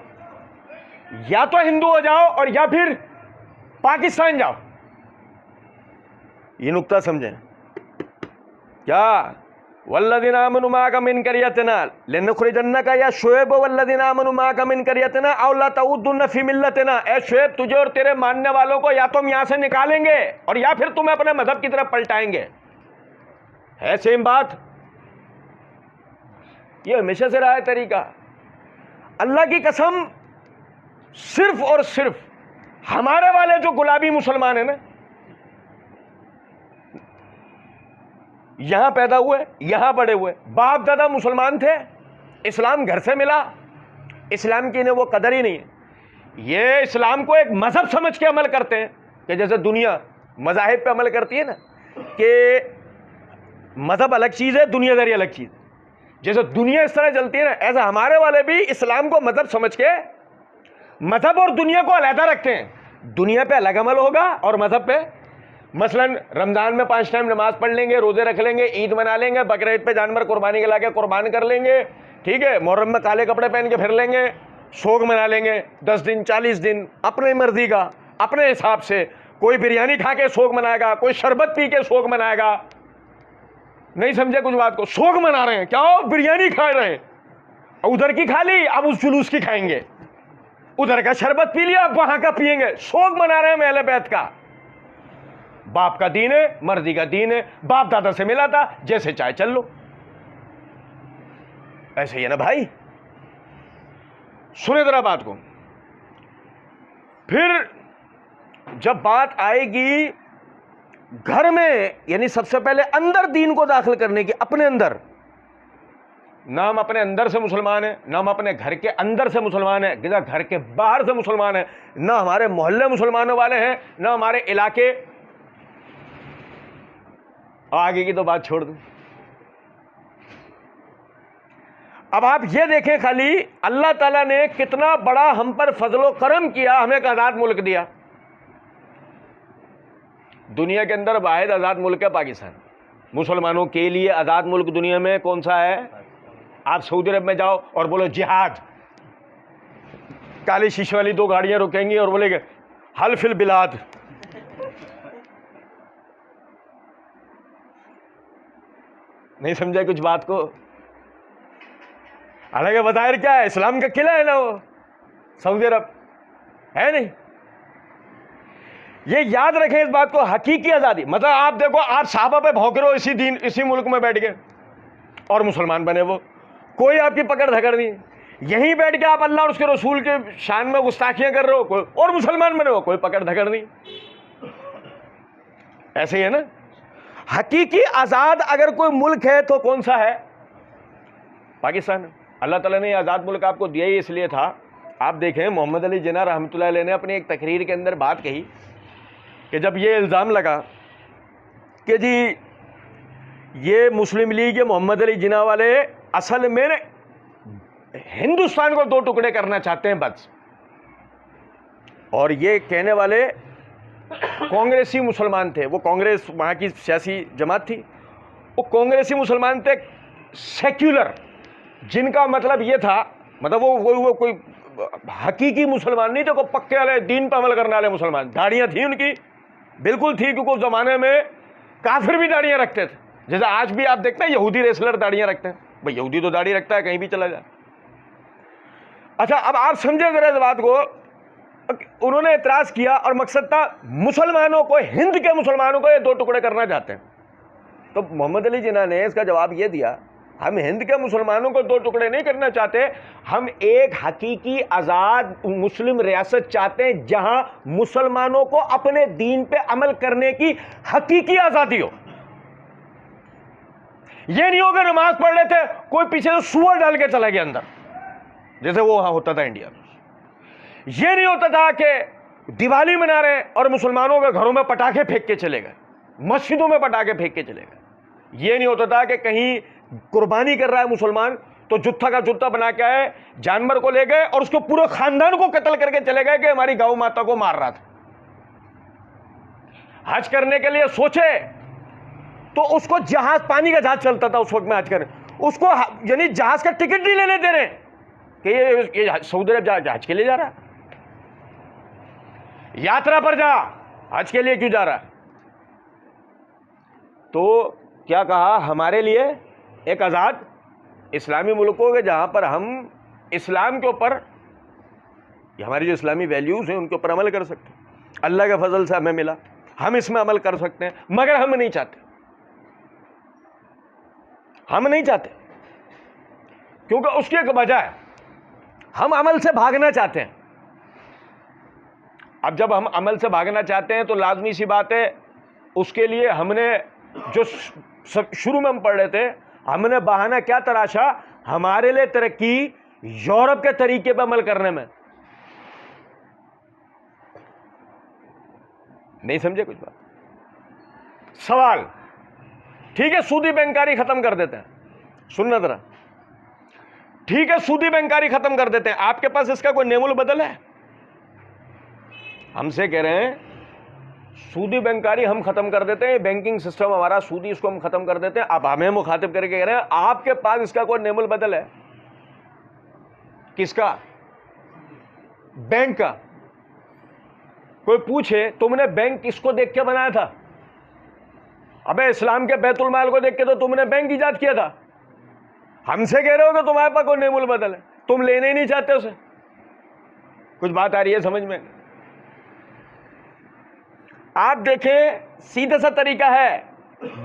یا تو ہندو ہو جاؤ اور یا پھر پاکستان جاؤ. یہ نقطہ سمجھیں کیا؟ والذین آمنوا معک من قریتنا لنخرجنک یا شعیب والذین آمنوا معک من قریتنا او لا تعودن فی ملتنا. اے شعیب، تجھے اور تیرے ماننے والوں کو یا تو ہم یہاں سے نکالیں گے اور یا پھر تمہیں اپنے مذہب کی طرف پلٹائیں گے. ہے سیم بات؟ یہ ہمیشہ سے رہا ہے طریقہ. اللہ کی قسم، صرف اور صرف ہمارے والے جو گلابی مسلمان ہیں نا، یہاں پیدا ہوئے، یہاں بڑے ہوئے، باپ دادا مسلمان تھے، اسلام گھر سے ملا، اسلام کی انہیں وہ قدر ہی نہیں ہے. یہ اسلام کو ایک مذہب سمجھ کے عمل کرتے ہیں کہ جیسے دنیا مذاہب پہ عمل کرتی ہے نا، کہ مذہب الگ چیز ہے، دنیا داری الگ چیز ہے. جیسے دنیا اس طرح چلتی ہے نا، ایسا ہمارے والے بھی اسلام کو مذہب سمجھ کے مذہب اور دنیا کو علیحدہ رکھتے ہیں. دنیا پہ الگ عمل ہوگا اور مذہب پہ، مثلا رمضان میں 5 ٹائم نماز پڑھ لیں گے، روزے رکھ لیں گے، عید منا لیں گے، بقرعید پہ جانور قربانی کے لا کے قربان کر لیں گے، ٹھیک ہے، محرم میں کالے کپڑے پہن کے پھر لیں گے، سوگ منا لیں گے 10 دن 40 دن اپنی مرضی کا، اپنے حساب سے. کوئی بریانی کھا کے سوگ منائے گا، کوئی شربت پی کے سوگ منائے گا. نہیں سمجھے کچھ بات کو؟ سوگ منا رہے ہیں کیا ہو؟ بریانی کھا رہے ہیں، ادھر کی کھا لی، اب اس جلوس کی کھائیں گے. ادھر کا شربت پی لیا، اب وہاں کا پیئیں گے. سوگ منا رہے ہیں اہل بیت کا. باپ کا دین ہے، مرضی کا دین ہے، باپ دادا سے ملا تھا، جیسے چاہے چل لو. ایسے ہی ہے نا بھائی. سنیں ذرا بات کو. پھر جب بات آئے گی گھر میں، یعنی سب سے پہلے اندر دین کو داخل کرنے کی، اپنے اندر، نہ ہم اپنے اندر سے مسلمان ہیں، نہ ہم اپنے گھر کے اندر سے مسلمان ہیں، گھر کے باہر سے مسلمان ہیں، نہ ہمارے محلے مسلمانوں والے ہیں، نہ ہمارے علاقے. آگے کی تو بات چھوڑ دیں. اب آپ یہ دیکھیں خالی اللہ تعالیٰ نے کتنا بڑا ہم پر فضل و کرم کیا، ہمیں ایک آزاد ملک دیا. دنیا کے اندر واحد آزاد ملک ہے پاکستان. مسلمانوں کے لیے آزاد ملک دنیا میں کون سا ہے؟ آپ سعودی عرب میں جاؤ اور بولو جہاد، کالی شیشے والی 2 گاڑیاں رکیں گی اور بولے گے حلف البلاد. نہیں سمجھا کچھ بات کو؟ حالانکہ بظاہر کیا ہے؟ اسلام کا قلعہ ہے نا وہ سعودی عرب، ہے نہیں؟ یہ یاد رکھیں اس بات کو، حقیقی آزادی. مطلب آپ دیکھو، آپ صحابہ پہ بھوک رہے ہو اسی دین، اسی ملک میں بیٹھ کے، اور مسلمان بنے، وہ کوئی آپ کی پکڑ دھکڑ نہیں. یہیں بیٹھ کے آپ اللہ اور اس کے رسول کے شان میں گستاخیاں کر رہے ہو، کوئی اور مسلمان بنے ہو، کوئی پکڑ دھکڑ نہیں. ایسے ہی ہے نا. حقیقی آزاد اگر کوئی ملک ہے تو کون سا ہے؟ پاکستان. اللہ تعالیٰ نے یہ آزاد ملک آپ کو دیا ہی اس لیے تھا. آپ دیکھیں محمد علی جناح رحمۃ اللہ علیہ نے اپنی ایک تقریر کے اندر بات کہی کہ جب یہ الزام لگا کہ جی یہ مسلم لیگ یہ محمد علی جناح والے اصل میں ہندوستان کو 2 ٹکڑے کرنا چاہتے ہیں بس، اور یہ کہنے والے کانگریسی مسلمان تھے. وہ کانگریس وہاں کی سیاسی جماعت تھی، وہ کانگریسی مسلمان تھے سیکولر، جن کا مطلب یہ تھا، مطلب وہ کوئی حقیقی مسلمان نہیں تھے، کوئی پکے والے دین پہ عمل کرنے والے مسلمان. داڑیاں تھیں ان کی، بالکل تھی، کیونکہ اس زمانے میں کافر بھی داڑیاں رکھتے تھے. جیسے آج بھی آپ دیکھتے ہیں یہودی ریسلر داڑیاں رکھتے ہیں. بھائی یہودی تو داڑھی رکھتا ہے کہیں بھی چلا جائے. اچھا اب آپ سمجھیں ذرا اس بات کو. انہوں نے اعتراض کیا اور مقصد تھا مسلمانوں کو، ہند کے مسلمانوں کو یہ 2 ٹکڑے کرنا چاہتے ہیں. تو محمد علی جناح نے اس کا جواب یہ دیا، ہم ہند کے مسلمانوں کو 2 ٹکڑے نہیں کرنا چاہتے، ہم ایک حقیقی آزاد مسلم ریاست چاہتے ہیں جہاں مسلمانوں کو اپنے دین پہ عمل کرنے کی حقیقی آزادی ہو. یہ نہیں ہوگا نماز پڑھ رہے تھے کوئی پیچھے سے سور ڈال کے چلا گیا اندر، جیسے وہ وہاں ہوتا تھا انڈیا میں. یہ نہیں ہوتا تھا کہ دیوالی منا رہے اور مسلمانوں کے گھروں میں پٹاخے پھینک کے چلے گئے، مسجدوں میں پٹاخے پھینک کے چلے گئے. یہ نہیں ہوتا تھا کہ کہیں قربانی کر رہا ہے مسلمان تو جتھا کا جتھا بنا کے آئے، جانور کو لے گئے اور اس کو پورے خاندان کو قتل کر کے چلے گئے کہ ہماری گاؤں ماتا کو مار رہا تھا. حج کرنے کے لیے سوچے تو اس کو جہاز، پانی کا جہاز چلتا تھا اس وقت میں حج کرنے، اس کو یعنی جہاز کا ٹکٹ نہیں لینے دے رہے کہ یہ سعودی عرب حج کے لیے جا رہا ہے، یاترا پر جا، حج کے لیے کیوں جا رہا ہے؟ تو کیا کہا، ہمارے لیے ایک آزاد اسلامی ملک ہو گئے جہاں پر ہم اسلام کے اوپر، ہماری جو اسلامی ویلیوز ہیں ان کے اوپر عمل کر سکتے ہیں. اللہ کے فضل سے ہمیں ملا، ہم اس میں عمل کر سکتے ہیں، مگر ہم نہیں چاہتے، ہم نہیں چاہتے، کیونکہ اس کی ایک وجہ ہے، ہم عمل سے بھاگنا چاہتے ہیں. اب جب ہم عمل سے بھاگنا چاہتے ہیں تو لازمی سی بات ہے اس کے لیے ہم نے جو شروع میں ہم پڑھ رہے تھے، ہم نے بہانہ کیا تراشا، ہمارے لیے ترقی یورپ کے طریقے پہ عمل کرنے میں. نہیں سمجھے کچھ بات؟ سوال ٹھیک ہے، سودی بینکاری ختم کر دیتے ہیں، سننا ذرا، ٹھیک ہے سودی بینکاری ختم کر دیتے ہیں، آپ کے پاس اس کا کوئی نعم البدل ہے؟ ہم سے کہہ رہے ہیں سودی بینکاری ہم ختم کر دیتے ہیں، بینکنگ سسٹم ہمارا سودی، اس کو ہم ختم کر دیتے ہیں. اب ہمیں مخاطب کر کے کہہ رہے ہیں آپ کے پاس اس کا کوئی نعم البدل ہے؟ کس کا؟ بینک کا. کوئی پوچھے تم نے بینک کس کو دیکھ کے بنایا تھا؟ ابے اسلام کے بیت المال کو دیکھ کے تو تم نے بینک ایجاد کیا تھا. ہم سے کہہ رہے ہو کہ تمہارے پاس کوئی نعم البدل ہے، تم لینے ہی نہیں چاہتے اسے. کچھ بات آ رہی ہے سمجھ میں؟ آپ دیکھیں سیدھا سا طریقہ ہے،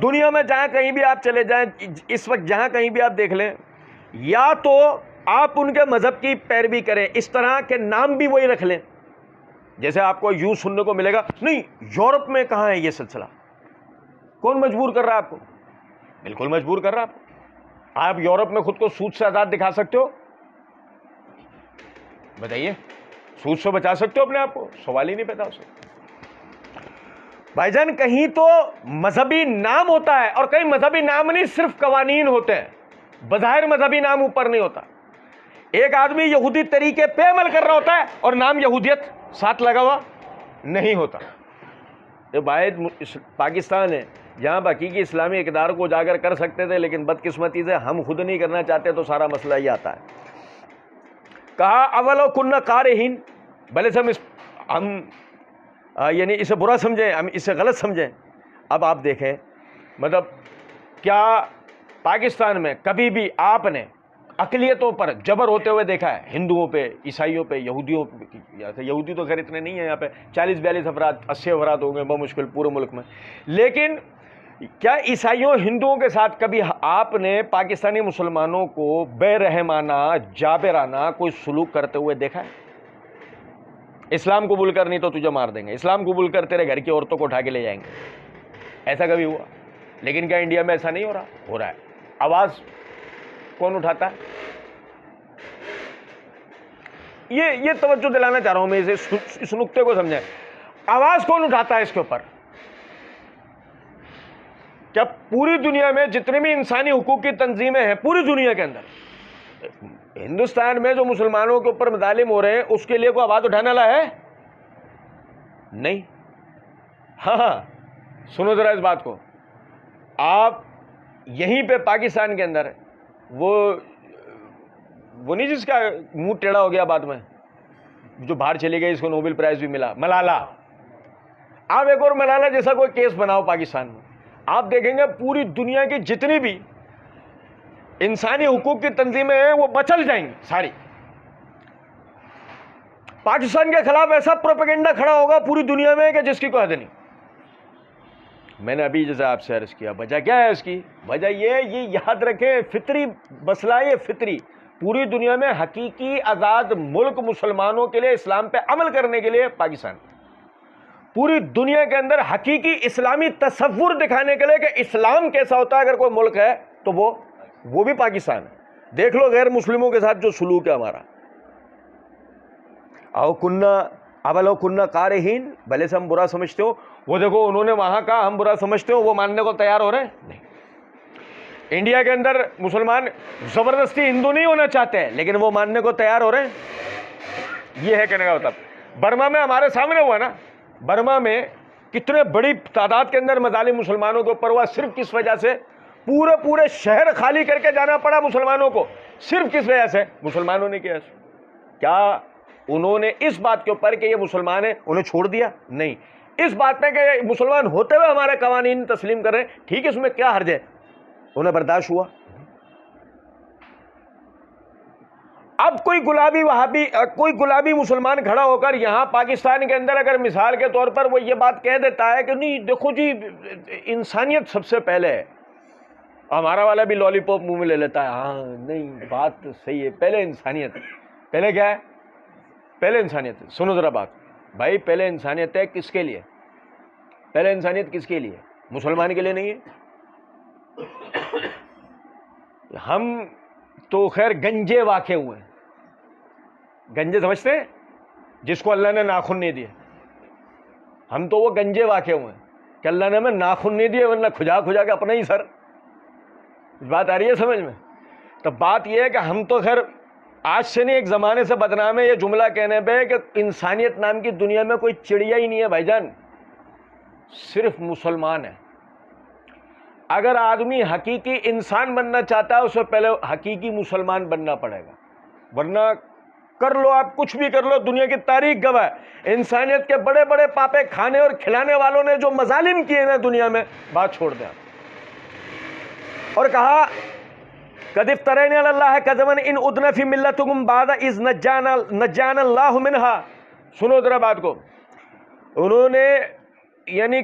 دنیا میں جہاں کہیں بھی آپ چلے جائیں اس وقت، جہاں کہیں بھی آپ دیکھ لیں، یا تو آپ ان کے مذہب کی پیروی کریں، اس طرح کے نام بھی وہی رکھ لیں. جیسے آپ کو یوں سننے کو ملے گا، نہیں یورپ میں کہاں ہے یہ سلسلہ، کون مجبور کر رہا ہے آپ کو؟ بالکل مجبور کر رہا ہے آپ کو. آپ یورپ میں خود کو سود سے آزاد دکھا سکتے ہو؟ بتائیے، سود سے بچا سکتے ہو اپنے آپ کو؟ سوال ہی نہیں پیدا ہو سکتا. بھائی جان کہیں تو مذہبی نام ہوتا ہے اور کہیں مذہبی نام نہیں، صرف قوانین ہوتے ہیں، بظاہر مذہبی نام اوپر نہیں ہوتا. ایک آدمی یہودی طریقے پہ عمل کر رہا ہوتا ہے اور نام یہودیت ساتھ لگا ہوا نہیں ہوتا. یہ واحد پاکستان ہے جہاں حقیقی اسلامی اقدار کو اجاگر کر سکتے تھے، لیکن بدقسمتی سے ہم خود نہیں کرنا چاہتے تو سارا مسئلہ یہ آتا ہے. کہا اولو کننا قارئین، بھلے سے ہم یعنی اسے برا سمجھیں، ہم اسے غلط سمجھیں. اب آپ دیکھیں مطلب کیا پاکستان میں کبھی بھی آپ نے اقلیتوں پر جبر ہوتے ہوئے دیکھا ہے؟ ہندوؤں پہ، عیسائیوں پہ، یہودیوں پہ. یہودی تو خیر اتنے نہیں ہیں یہاں پہ، 40-42 افراد 80 افراد ہوں گے بمشکل پورے ملک میں. لیکن کیا عیسائیوں ہندوؤں کے ساتھ کبھی آپ نے پاکستانی مسلمانوں کو بے رحمانہ جابرانہ کوئی سلوک کرتے ہوئے دیکھا ہے؟ اسلام قبول کر نہیں تو تجھے مار دیں گے، اسلام قبول کر تیرے گھر کی عورتوں کو اٹھا کے لے جائیں گے، ایسا کبھی ہوا؟ لیکن کیا انڈیا میں ایسا نہیں ہو رہا؟ ہو رہا ہے. آواز کون اٹھاتا ہے؟ یہ توجہ دلانا چاہ رہا ہوں میں، اس نقطے کو سمجھیں. آواز کون اٹھاتا ہے اس کے اوپر؟ کیا پوری دنیا میں جتنے بھی انسانی حقوق کی تنظیمیں ہیں پوری دنیا کے اندر، ہندوستان میں جو مسلمانوں کے اوپر مظالم ہو رہے ہیں اس کے لیے کوئی آواز اٹھانے والا ہے؟ نہیں. ہاں سنو ذرا اس بات کو، آپ یہیں پہ پاکستان کے اندر وہ نہیں جس کا منہ ٹیڑھا ہو گیا بعد میں، جو باہر چلی گئی، اس کو نوبل پرائز بھی ملا، ملالہ. آپ ایک اور ملالہ جیسا کوئی کیس بناؤ پاکستان میں، آپ دیکھیں گے پوری دنیا کی جتنی بھی انسانی حقوق کی تنظیمیں ہیں وہ مچل جائیں گی ساری. پاکستان کے خلاف ایسا پروپیگنڈا کھڑا ہوگا پوری دنیا میں کہ جس کی کوئی حد نہیں. میں نے ابھی جیسے آپ سے عرض کیا، وجہ کیا ہے اس کی؟ وجہ یہ یاد رکھیں، فطری مسئلہ، یہ فطری. پوری دنیا میں حقیقی آزاد ملک مسلمانوں کے لیے اسلام پہ عمل کرنے کے لیے پاکستان، پوری دنیا کے اندر حقیقی اسلامی تصور دکھانے کے لیے کہ اسلام کیسا ہوتا ہے اگر کوئی ملک ہے تو وہ بھی پاکستان ہے. دیکھ لو غیر مسلموں کے ساتھ جو سلوک ہے ہمارا. اولو کنہ کارہین، بھلے سے ہم برا سمجھتے ہو، وہ دیکھو انہوں نے وہاں کہا ہم برا سمجھتے ہو، وہ ماننے کو تیار ہو رہے ہیں نہیں. انڈیا کے اندر مسلمان زبردستی ہندو نہیں ہونا چاہتے ہیں لیکن وہ ماننے کو تیار ہو رہے ہیں. یہ ہے کہنے کا مطلب. برما میں ہمارے سامنے ہوا نا، برما میں کتنے بڑی تعداد کے اندر مظالم مسلمانوں کے اوپر ہوا. صرف کس وجہ سے پورے شہر خالی کر کے جانا پڑا مسلمانوں کو، صرف کس وجہ سے مسلمانوں نے کیا. کیا انہوں نے اس بات کے اوپر کہ یہ مسلمان ہیں انہیں چھوڑ دیا؟ نہیں. اس بات میں کہ مسلمان ہوتے ہوئے ہمارے قوانین تسلیم کر رہے ہیں، ٹھیک ہے، اس میں کیا حرج ہے، انہیں برداشت ہوا. اب کوئی گلابی مسلمان کھڑا ہو کر یہاں پاکستان کے اندر اگر مثال کے طور پر وہ یہ بات کہہ دیتا ہے کہ نہیں دیکھو جی انسانیت سب سے پہلے ہے، ہمارا والا بھی لالی پاپ منہ میں لے لیتا ہے، ہاں نہیں بات صحیح ہے، پہلے انسانیت. پہلے کیا ہے؟ پہلے انسانیت ہے. سنو ذرا بات بھائی، پہلے انسانیت ہے کس کے لیے؟ پہلے انسانیت کس کے لیے؟ مسلمان کے لیے نہیں ہے. ہم تو خیر گنجے واقع ہوئے ہیں. گنجے سمجھتے ہیں جس کو اللہ نے ناخن نہیں دیے، ہم تو وہ گنجے واقع ہوئے ہیں کہ اللہ نے ہمیں ناخن نہیں دیے ورنہ کھجا کے اپنا ہی سر. بات آ رہی ہے سمجھ میں؟ تو بات یہ ہے کہ ہم تو خیر آج سے نہیں ایک زمانے سے بدنام ہے یہ جملہ کہنے پہ کہ انسانیت نام کی دنیا میں کوئی چڑیا ہی نہیں ہے بھائی جان، صرف مسلمان ہے. اگر آدمی حقیقی انسان بننا چاہتا ہے اس سے پہلے حقیقی مسلمان بننا پڑے گا، ورنہ کر لو آپ کچھ بھی کر لو، دنیا کی تاریخ گواہ ہے انسانیت کے بڑے بڑے پاپے کھانے اور کھلانے والوں نے جو مظالم کیے نا دنیا میں، بات چھوڑ دیں آپ. اور کہا قد افترینا علی اللہ کذبا ان عدنا فی ملتکم بعد اذ نجانا اللہ منہا. سنو ذرا بات کو، انہوں نے یعنی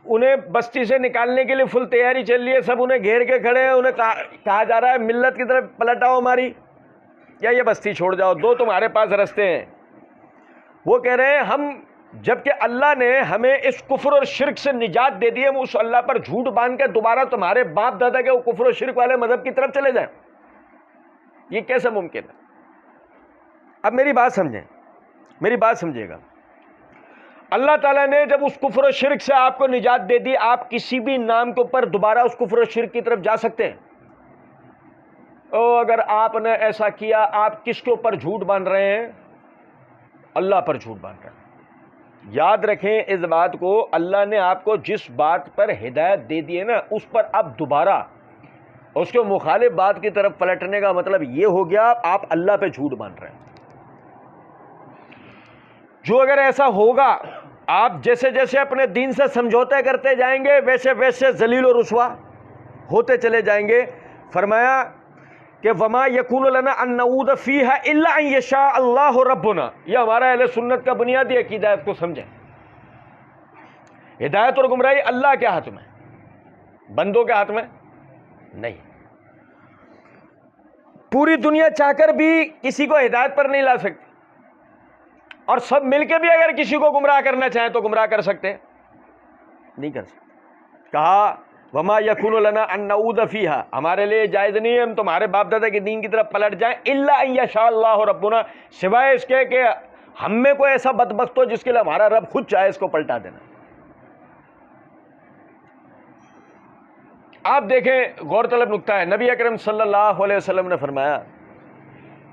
انہیں بستی سے نکالنے کے لیے فل تیاری چل رہی ہے، سب انہیں گھیر کے کھڑے ہیں، انہیں کہا جا رہا ہے ملت کی طرف پلٹ آؤ ہماری، یا یہ بستی چھوڑ جاؤ، دو تمہارے پاس رستے ہیں. وہ کہہ رہے ہیں ہم، جبکہ اللہ نے ہمیں اس کفر اور شرک سے نجات دے دی ہے، وہ اس اللہ پر جھوٹ باندھ کے دوبارہ تمہارے باپ دادا کے وہ کفر اور شرک والے مذہب کی طرف چلے جائیں، یہ کیسے ممکن ہے؟ اب میری بات سمجھیں، میری بات سمجھیے گا. اللہ تعالیٰ نے جب اس کفر و شرک سے آپ کو نجات دے دی، آپ کسی بھی نام کے اوپر دوبارہ اس کفر و شرک کی طرف جا سکتے ہیں. اگر آپ نے ایسا کیا، آپ کس کے اوپر جھوٹ باندھ رہے ہیں؟ اللہ پر جھوٹ باندھ رہے ہیں. یاد رکھیں اس بات کو، اللہ نے آپ کو جس بات پر ہدایت دے دی ہے نا، اس پر آپ دوبارہ اس کے مخالف بات کی طرف پلٹنے کا مطلب یہ ہو گیا آپ اللہ پہ جھوٹ باندھ رہے ہیں. جو اگر ایسا ہوگا، آپ جیسے جیسے اپنے دین سے سمجھوتے کرتے جائیں گے ویسے ویسے ذلیل و رسوا ہوتے چلے جائیں گے. فرمایا کہ وما یکون لنا ان نعود فیہا الا ان یشاء اللہ ربنا. یہ ہمارا اہل سنت کا بنیادی عقیدہ ہے، اس کو سمجھیں. ہدایت اور گمراہی اللہ کے ہاتھ میں، بندوں کے ہاتھ میں نہیں. پوری دنیا چاہ کر بھی کسی کو ہدایت پر نہیں لا سکتی، اور سب مل کے بھی اگر کسی کو گمراہ کرنا چاہیں تو گمراہ کر سکتے نہیں کر سکتے. کہا وما یکون لنا ان نعود فیہا، ہمارے لیے جائز نہیں ہے ہم تمہارے باپ دادا کے دین کی طرف پلٹ جائیں، الا ان یشاء اللہ ربنا، سوائے اس کے کہ ہم میں کوئی ایسا بدبخت ہو جس کے لیے ہمارا رب خود چاہے اس کو پلٹا دینا. آپ دیکھیں غور طلب نکتہ ہے، نبی اکرم صلی اللہ علیہ وسلم نے فرمایا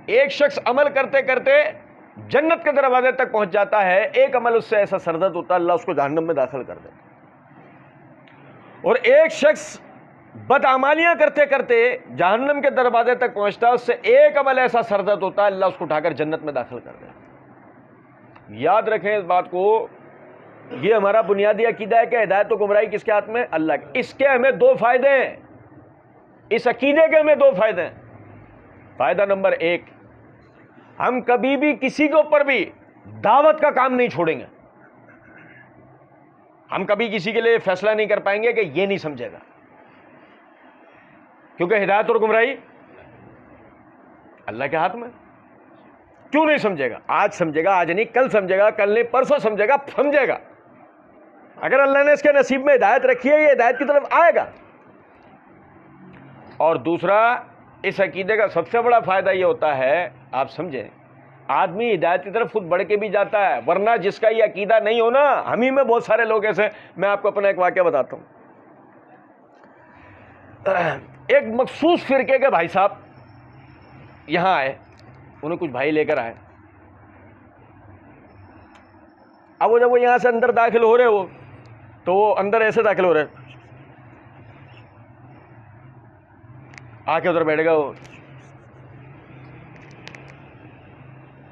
ایک شخص عمل کرتے کرتے جنت کے دروازے تک پہنچ جاتا ہے، ایک عمل اس سے ایسا سرزد ہوتا ہے اللہ اس کو جہنم میں داخل کر دیتا. اور ایک شخص بدعمالیاں کرتے کرتے جہنم کے دروازے تک پہنچتا ہے، اس سے ایک عمل ایسا سرزد ہوتا ہے اللہ اس کو اٹھا کر جنت میں داخل کر دیتا. یاد رکھیں اس بات کو، یہ ہمارا بنیادی عقیدہ ہے کہ ہدایت و گمراہی کس کے ہاتھ میں؟ اللہ کے. اس کے ہمیں دو فائدے ہیں، اس عقیدے کے ہمیں دو فائدے ہیں. فائدہ نمبر ایک، ہم کبھی بھی کسی کے اوپر بھی دعوت کا کام نہیں چھوڑیں گے. ہم کبھی کسی کے لیے فیصلہ نہیں کر پائیں گے کہ یہ نہیں سمجھے گا، کیونکہ ہدایت اور گمراہی اللہ کے ہاتھ میں. کیوں نہیں سمجھے گا؟ آج سمجھے گا، آج نہیں کل سمجھے گا، کل نہیں پرسوں سمجھے گا، سمجھے گا. اگر اللہ نے اس کے نصیب میں ہدایت رکھی ہے یہ ہدایت کی طرف آئے گا. اور دوسرا اس عقیدے کا سب سے بڑا فائدہ یہ ہوتا ہے، آپ سمجھیں، آدمی ہدایت کی طرف خود بڑھ کے بھی جاتا ہے، ورنہ جس کا یہ عقیدہ نہیں ہونا، ہم ہی میں بہت سارے لوگ ایسے. میں آپ کو اپنا ایک واقعہ بتاتا ہوں. ایک مخصوص فرقے کے بھائی صاحب یہاں آئے، انہیں کچھ بھائی لے کر آئے. اب وہ جب وہ یہاں سے اندر داخل ہو رہے ہو تو وہ اندر ایسے داخل ہو رہے، آ کے ادھر بیٹھ گئے وہ.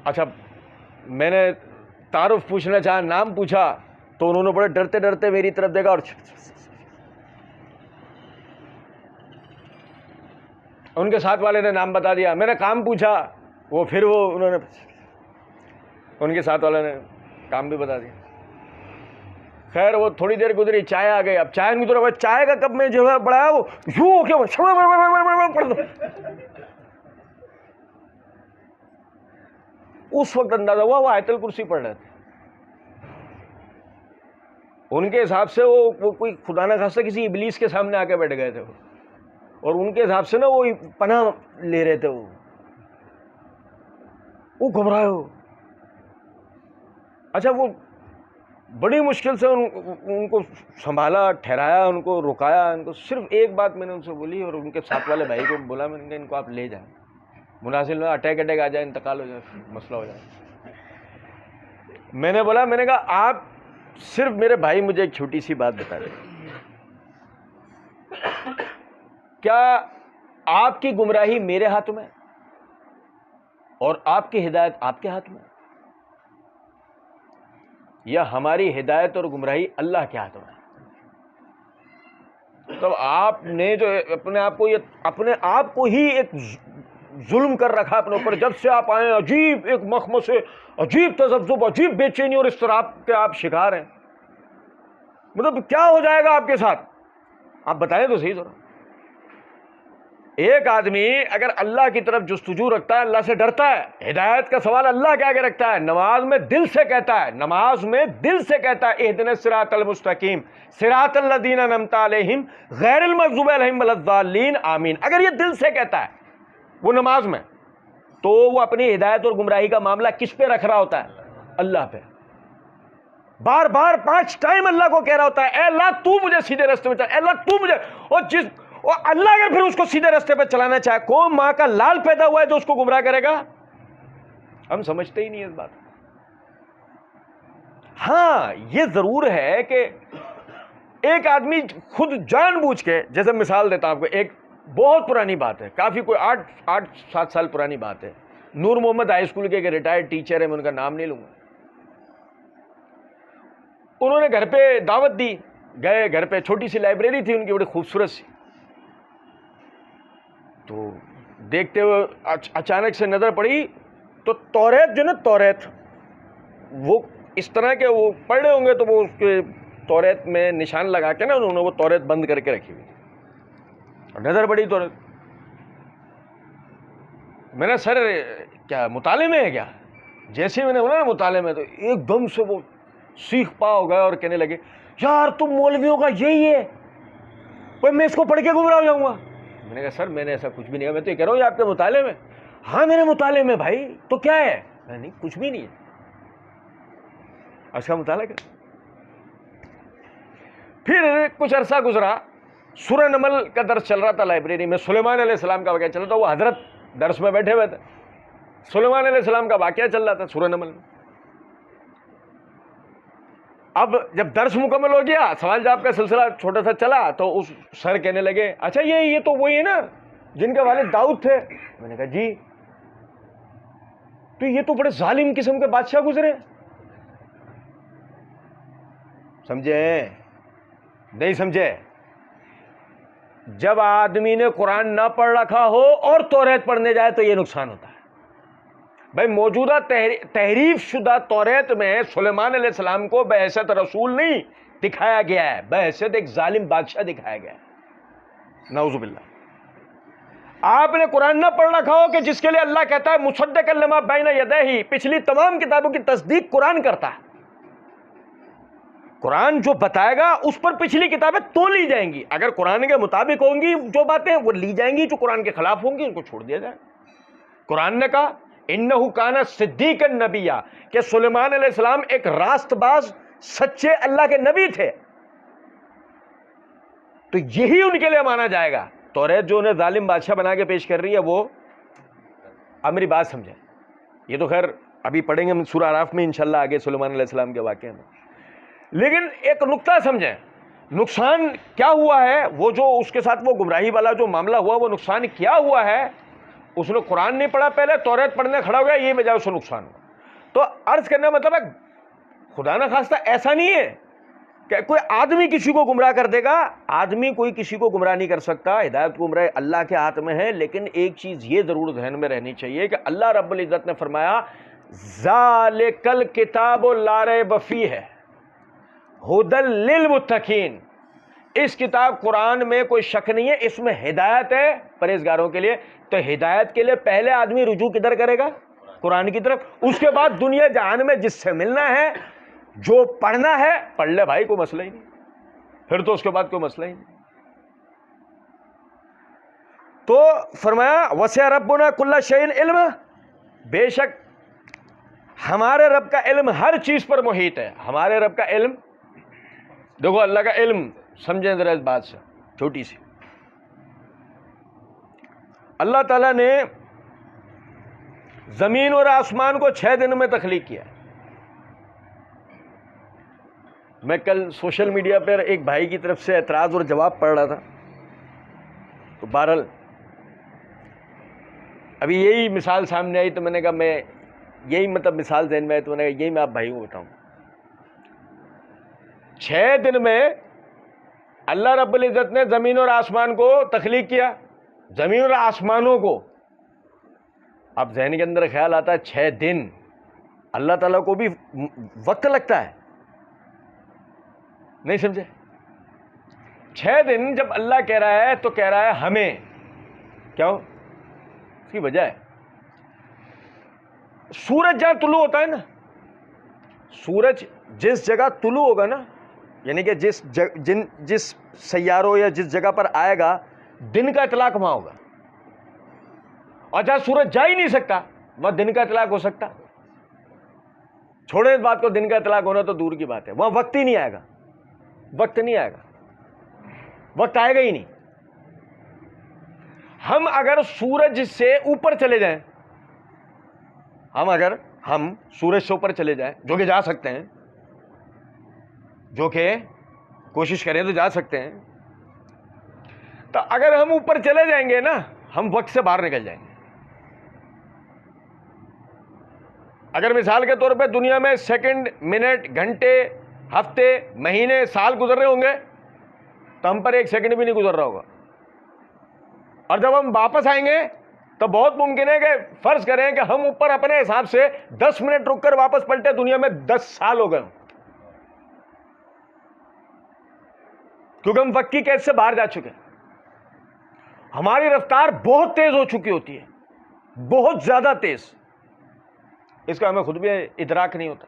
اچھا میں نے تعارف پوچھنا چاہا، نام پوچھا تو انہوں نے بڑے ڈرتے ڈرتے میری طرف دیکھا اور ان کے ساتھ والے نے نام بتا دیا. میں نے کام پوچھا، وہ پھر وہ انہوں نے ان کے ساتھ والے نے کام بھی بتا دیا. خیر وہ تھوڑی دیر گزری، چائے آ گئی. اب چائے نہیں گزرا، چائے کا کپ میں جو ہے بڑھایا، وہ یوں ہو کے پڑھ دو. اس وقت اندازہ ہوا وہ آیت الکرسی پڑھ رہے تھے. ان کے حساب سے وہ کوئی خدا نہ خواستہ کسی ابلیس کے سامنے آ کے بیٹھ گئے تھے وہ، اور ان کے حساب سے نا وہ پناہ لے رہے تھے. وہ گھبرائے ہو. اچھا وہ بڑی مشکل سے ان کو سنبھالا، ٹھہرایا، ان کو رکایا. ان کو صرف ایک بات میں نے ان سے بولی اور ان کے ساتھ والے بھائی کو بولا، میں نے کہا ان کو آپ لے جائیں، مناسب میں اٹیک آ جائے، انتقال ہو جائے، مسئلہ ہو جائے. میں نے بولا، میں نے کہا آپ صرف میرے بھائی مجھے ایک چھوٹی سی بات بتا دیں، کیا آپ کی گمراہی میرے ہاتھ میں اور آپ کی ہدایت آپ کے ہاتھ میں، یا ہماری ہدایت اور گمراہی اللہ کے ہاتھ میں؟ تو آپ نے جو اپنے آپ کو ہی ایک ظلم کر رکھا اپنے اوپر. جب سے آپ آئے عجیب ایک مخمصے، عجیب تذبذب، عجیب بے چینی اور اضطراب کے آپ شکار ہیں. مطلب کیا ہو جائے گا آپ کے ساتھ؟ آپ بتائیں تو صحیح ذرا. ایک آدمی اگر اللہ کی طرف جستجو رکھتا ہے، اللہ سے ڈرتا ہے، ہدایت کا سوال اللہ کے آگے رکھتا ہے، نماز میں دل سے کہتا ہے اہدنا الصراط المستقیم صراط الذین انعمت علیہم غیر المغضوب علیہم ولا الضالین آمین. اگر یہ دل سے کہتا ہے وہ نماز میں، تو وہ اپنی ہدایت اور گمراہی کا معاملہ کس پہ رکھ رہا ہوتا ہے؟ اللہ پہ. بار بار 5 ٹائم اللہ کو کہہ رہا ہوتا ہے، اے اللہ تو مجھے سیدھے راستے پہ چلا، اے اللہ تو مجھے. اور اللہ اگر پھر اس کو سیدھے راستے پہ چلانا چاہے، کون ماں کا لال پیدا ہوا ہے جو اس کو گمراہ کرے گا؟ ہم سمجھتے ہی نہیں اس بات. ہاں یہ ضرور ہے کہ ایک آدمی خود جان بوجھ کے، جیسے مثال دیتا ہوں آپ کو، ایک بہت پرانی بات ہے، کافی کوئی 8-7 سال پرانی بات ہے. نور محمد ہائی اسکول کے ایک ریٹائرڈ ٹیچر ہیں، میں ان کا نام نہیں لوں گا. انہوں نے گھر پہ دعوت دی، گئے گھر پہ، چھوٹی سی لائبریری تھی ان کی، بڑی خوبصورت سی. تو دیکھتے ہوئے اچانک سے نظر پڑی تو توریت جو نا، توریت وہ اس طرح کے وہ پڑھ رہے ہوں گے، تو وہ اس کے توریت میں نشان لگا کے نا انہوں نے وہ توریت بند کر کے رکھی ہوئی. نظر پڑی توریت. میں نے سر کیا مطالعے میں ہے کیا؟ جیسے میں نے بولا نا مطالعے میں، تو ایک دم سے وہ سیخ پا ہو گئے اور کہنے لگے، یار تم مولویوں کا یہی ہے، میں اس کو پڑھ کے گمراہ ہو جاؤں گا. میں نے کہا سر میں نے ایسا کچھ بھی نہیں کہا، میں تو یہ کہہ رہا ہوں یہ آپ کے مطالعے میں. ہاں میرے مطالعے میں بھائی، تو کیا ہے؟ میں نہیں، کچھ بھی نہیں ہے. اچھا مطالعہ کر. پھر کچھ عرصہ گزرا، سورہ نمل کا درس چل رہا تھا لائبریری میں، سلیمان علیہ السلام کا واقعہ چل رہا تھا. وہ حضرت درس میں بیٹھے ہوئے تھے، سلیمان علیہ السلام کا واقعہ چل رہا تھا سورہ نمل میں. اب جب درس مکمل ہو گیا، سوال جواب کا سلسلہ چھوٹا سا چلا، تو اس سر کہنے لگے، اچھا یہ تو وہی ہے نا جن کے والد داؤد تھے؟ میں نے کہا جی. تو یہ تو بڑے ظالم قسم کے بادشاہ گزرے. سمجھے نہیں سمجھے؟ جب آدمی نے قرآن نہ پڑھ رکھا ہو اور توریت پڑھنے جائے تو یہ نقصان ہوتا ہے. بھائی موجودہ تحریف شدہ توریت میں سلیمان علیہ السلام کو بحیثیت رسول نہیں دکھایا گیا ہے، بحیثیت ایک ظالم بادشاہ دکھایا گیا ہے. نعوذ باللہ. آپ نے قرآن نہ پڑھ رکھا ہو کہ جس کے لیے اللہ کہتا ہے مصدقا لما بین یدیہ، پچھلی تمام کتابوں کی تصدیق قرآن کرتا ہے. قرآن جو بتائے گا اس پر پچھلی کتابیں تو لی جائیں گی. اگر قرآن کے مطابق ہوں گی جو باتیں وہ لی جائیں گی, جو قرآن کے خلاف ہوں گی ان کو چھوڑ دیا جائے. قرآن نے کہا انہ کان صدیقا نبیا, کہ سلیمان علیہ السلام ایک راست باز سچے اللہ کے نبی تھے, تو یہی ان کے لیے مانا جائے گا. توریت جو انہیں ظالم بادشاہ بنا کے پیش کر رہی ہے وہ, اب میری بات سمجھیں, یہ تو خیر ابھی پڑھیں گے ہم سورہ اعراف میں انشاءاللہ آگے سلیمان علیہ السلام کے واقعے میں, لیکن ایک نقطہ سمجھیں, نقصان کیا ہوا ہے, وہ جو اس کے ساتھ وہ گمراہی والا جو معاملہ ہوا, وہ نقصان کیا ہوا ہے, اس نے قرآن نہیں پڑھا پہلے, توریت پڑھنے کھڑا ہو گیا, یہ وجہ اس کو نقصان ہوا. تو عرض کرنے کا مطلب ہے خدا نہ خواستہ ایسا نہیں ہے کہ کوئی آدمی کسی کو گمراہ کر دے گا, آدمی کوئی کسی کو گمراہ نہیں کر سکتا, ہدایت گمراہ اللہ کے ہاتھ میں ہے. لیکن ایک چیز یہ ضرور ذہن میں رہنی چاہیے کہ اللہ رب العزت نے فرمایا ذالک الکتاب لا ریب فیہ ھدی للمتقین, اس کتاب قرآن میں کوئی شک نہیں ہے, اس میں ہدایت ہے پرہیزگاروں کے لیے. تو ہدایت کے لیے پہلے آدمی رجوع کدھر کرے گا؟ قرآن کی طرف. اس کے بعد دنیا جہان میں جس سے ملنا ہے, جو پڑھنا ہے پڑھ لے بھائی, کوئی مسئلہ ہی نہیں, پھر تو اس کے بعد کوئی مسئلہ ہی نہیں. تو فرمایا وسع ربنا کل شیء علما, بے شک ہمارے رب کا علم ہر چیز پر محیط ہے. ہمارے رب کا علم, دیکھو اللہ کا علم سمجھیں ذرا اس بات سے چھوٹی سی. اللہ تعالیٰ نے زمین اور آسمان کو 6 دن میں تخلیق کیا. میں کل سوشل میڈیا پر ایک بھائی کی طرف سے اعتراض اور جواب پڑھ رہا تھا, تو بہرحال ابھی یہی مثال سامنے آئی, تو میں نے کہا میں یہی مثال ذہن میں آئی, تو میں نے کہا یہی میں آپ بھائی کو بتاؤں. 6 دن میں اللہ رب العزت نے زمین اور آسمان کو تخلیق کیا. زمین اور آسمانوں کو, اب ذہن کے اندر خیال آتا ہے 6 دن, اللہ تعالیٰ کو بھی وقت لگتا ہے, نہیں سمجھے؟ 6 دن جب اللہ کہہ رہا ہے تو کہہ رہا ہے ہمیں, کیوں؟ اس کی وجہ ہے سورج جہاں طلوع ہوتا ہے نا, سورج جس جگہ طلوع ہوگا نا, یعنی کہ جس سیاروں یا جس جگہ پر آئے گا دن کا اطلاق وہاں ہوگا, اور جہاں سورج جا ہی نہیں سکتا وہاں دن کا اطلاق ہو سکتا. چھوڑیں اس بات کو, دن کا اطلاق ہونا تو دور کی بات ہے, وہاں وقت ہی نہیں آئے گا, وقت نہیں آئے گا, وقت آئے گا ہی نہیں. ہم اگر سورج سے اوپر چلے جائیں, ہم سورج سے اوپر چلے جائیں, جو کہ جا سکتے ہیں, جو کہ کوشش کریں تو جا سکتے ہیں, تو اگر ہم اوپر چلے جائیں گے نا, ہم وقت سے باہر نکل جائیں گے. اگر مثال کے طور پہ دنیا میں سیکنڈ, منٹ, گھنٹے, ہفتے, مہینے, سال گزر رہے ہوں گے, تو ہم پر 1 سیکنڈ بھی نہیں گزر رہا ہوگا. اور جب ہم واپس آئیں گے تو بہت ممکن ہے کہ فرض کریں کہ ہم اوپر اپنے حساب سے 10 منٹ رک کر واپس پلٹے, دنیا میں 10 سال ہو گئے, کیونکہ ہم وقت کی قید سے باہر جا چکے ہیں. ہماری رفتار بہت تیز ہو چکی ہوتی ہے, بہت زیادہ تیز, اس کا ہمیں خود بھی ادراک نہیں ہوتا.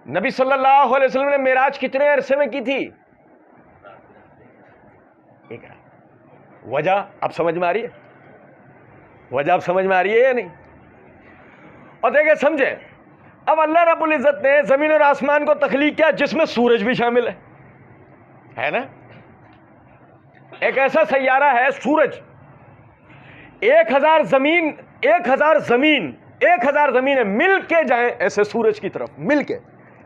نبی صلی اللہ علیہ وسلم نے معراج کتنے عرصے میں کی تھی؟ 1 رات. وجہ اب سمجھ میں آ رہی ہے؟ وجہ اب سمجھ میں آ رہی ہے یا نہیں؟ اور دیکھیں سمجھیں, اب اللہ رب العزت نے زمین اور آسمان کو تخلیق کیا جس میں سورج بھی شامل ہے نا. ایک ایسا سیارہ ہے سورج, 1000 زمینیں مل کے جائیں ایسے سورج کی طرف, مل کے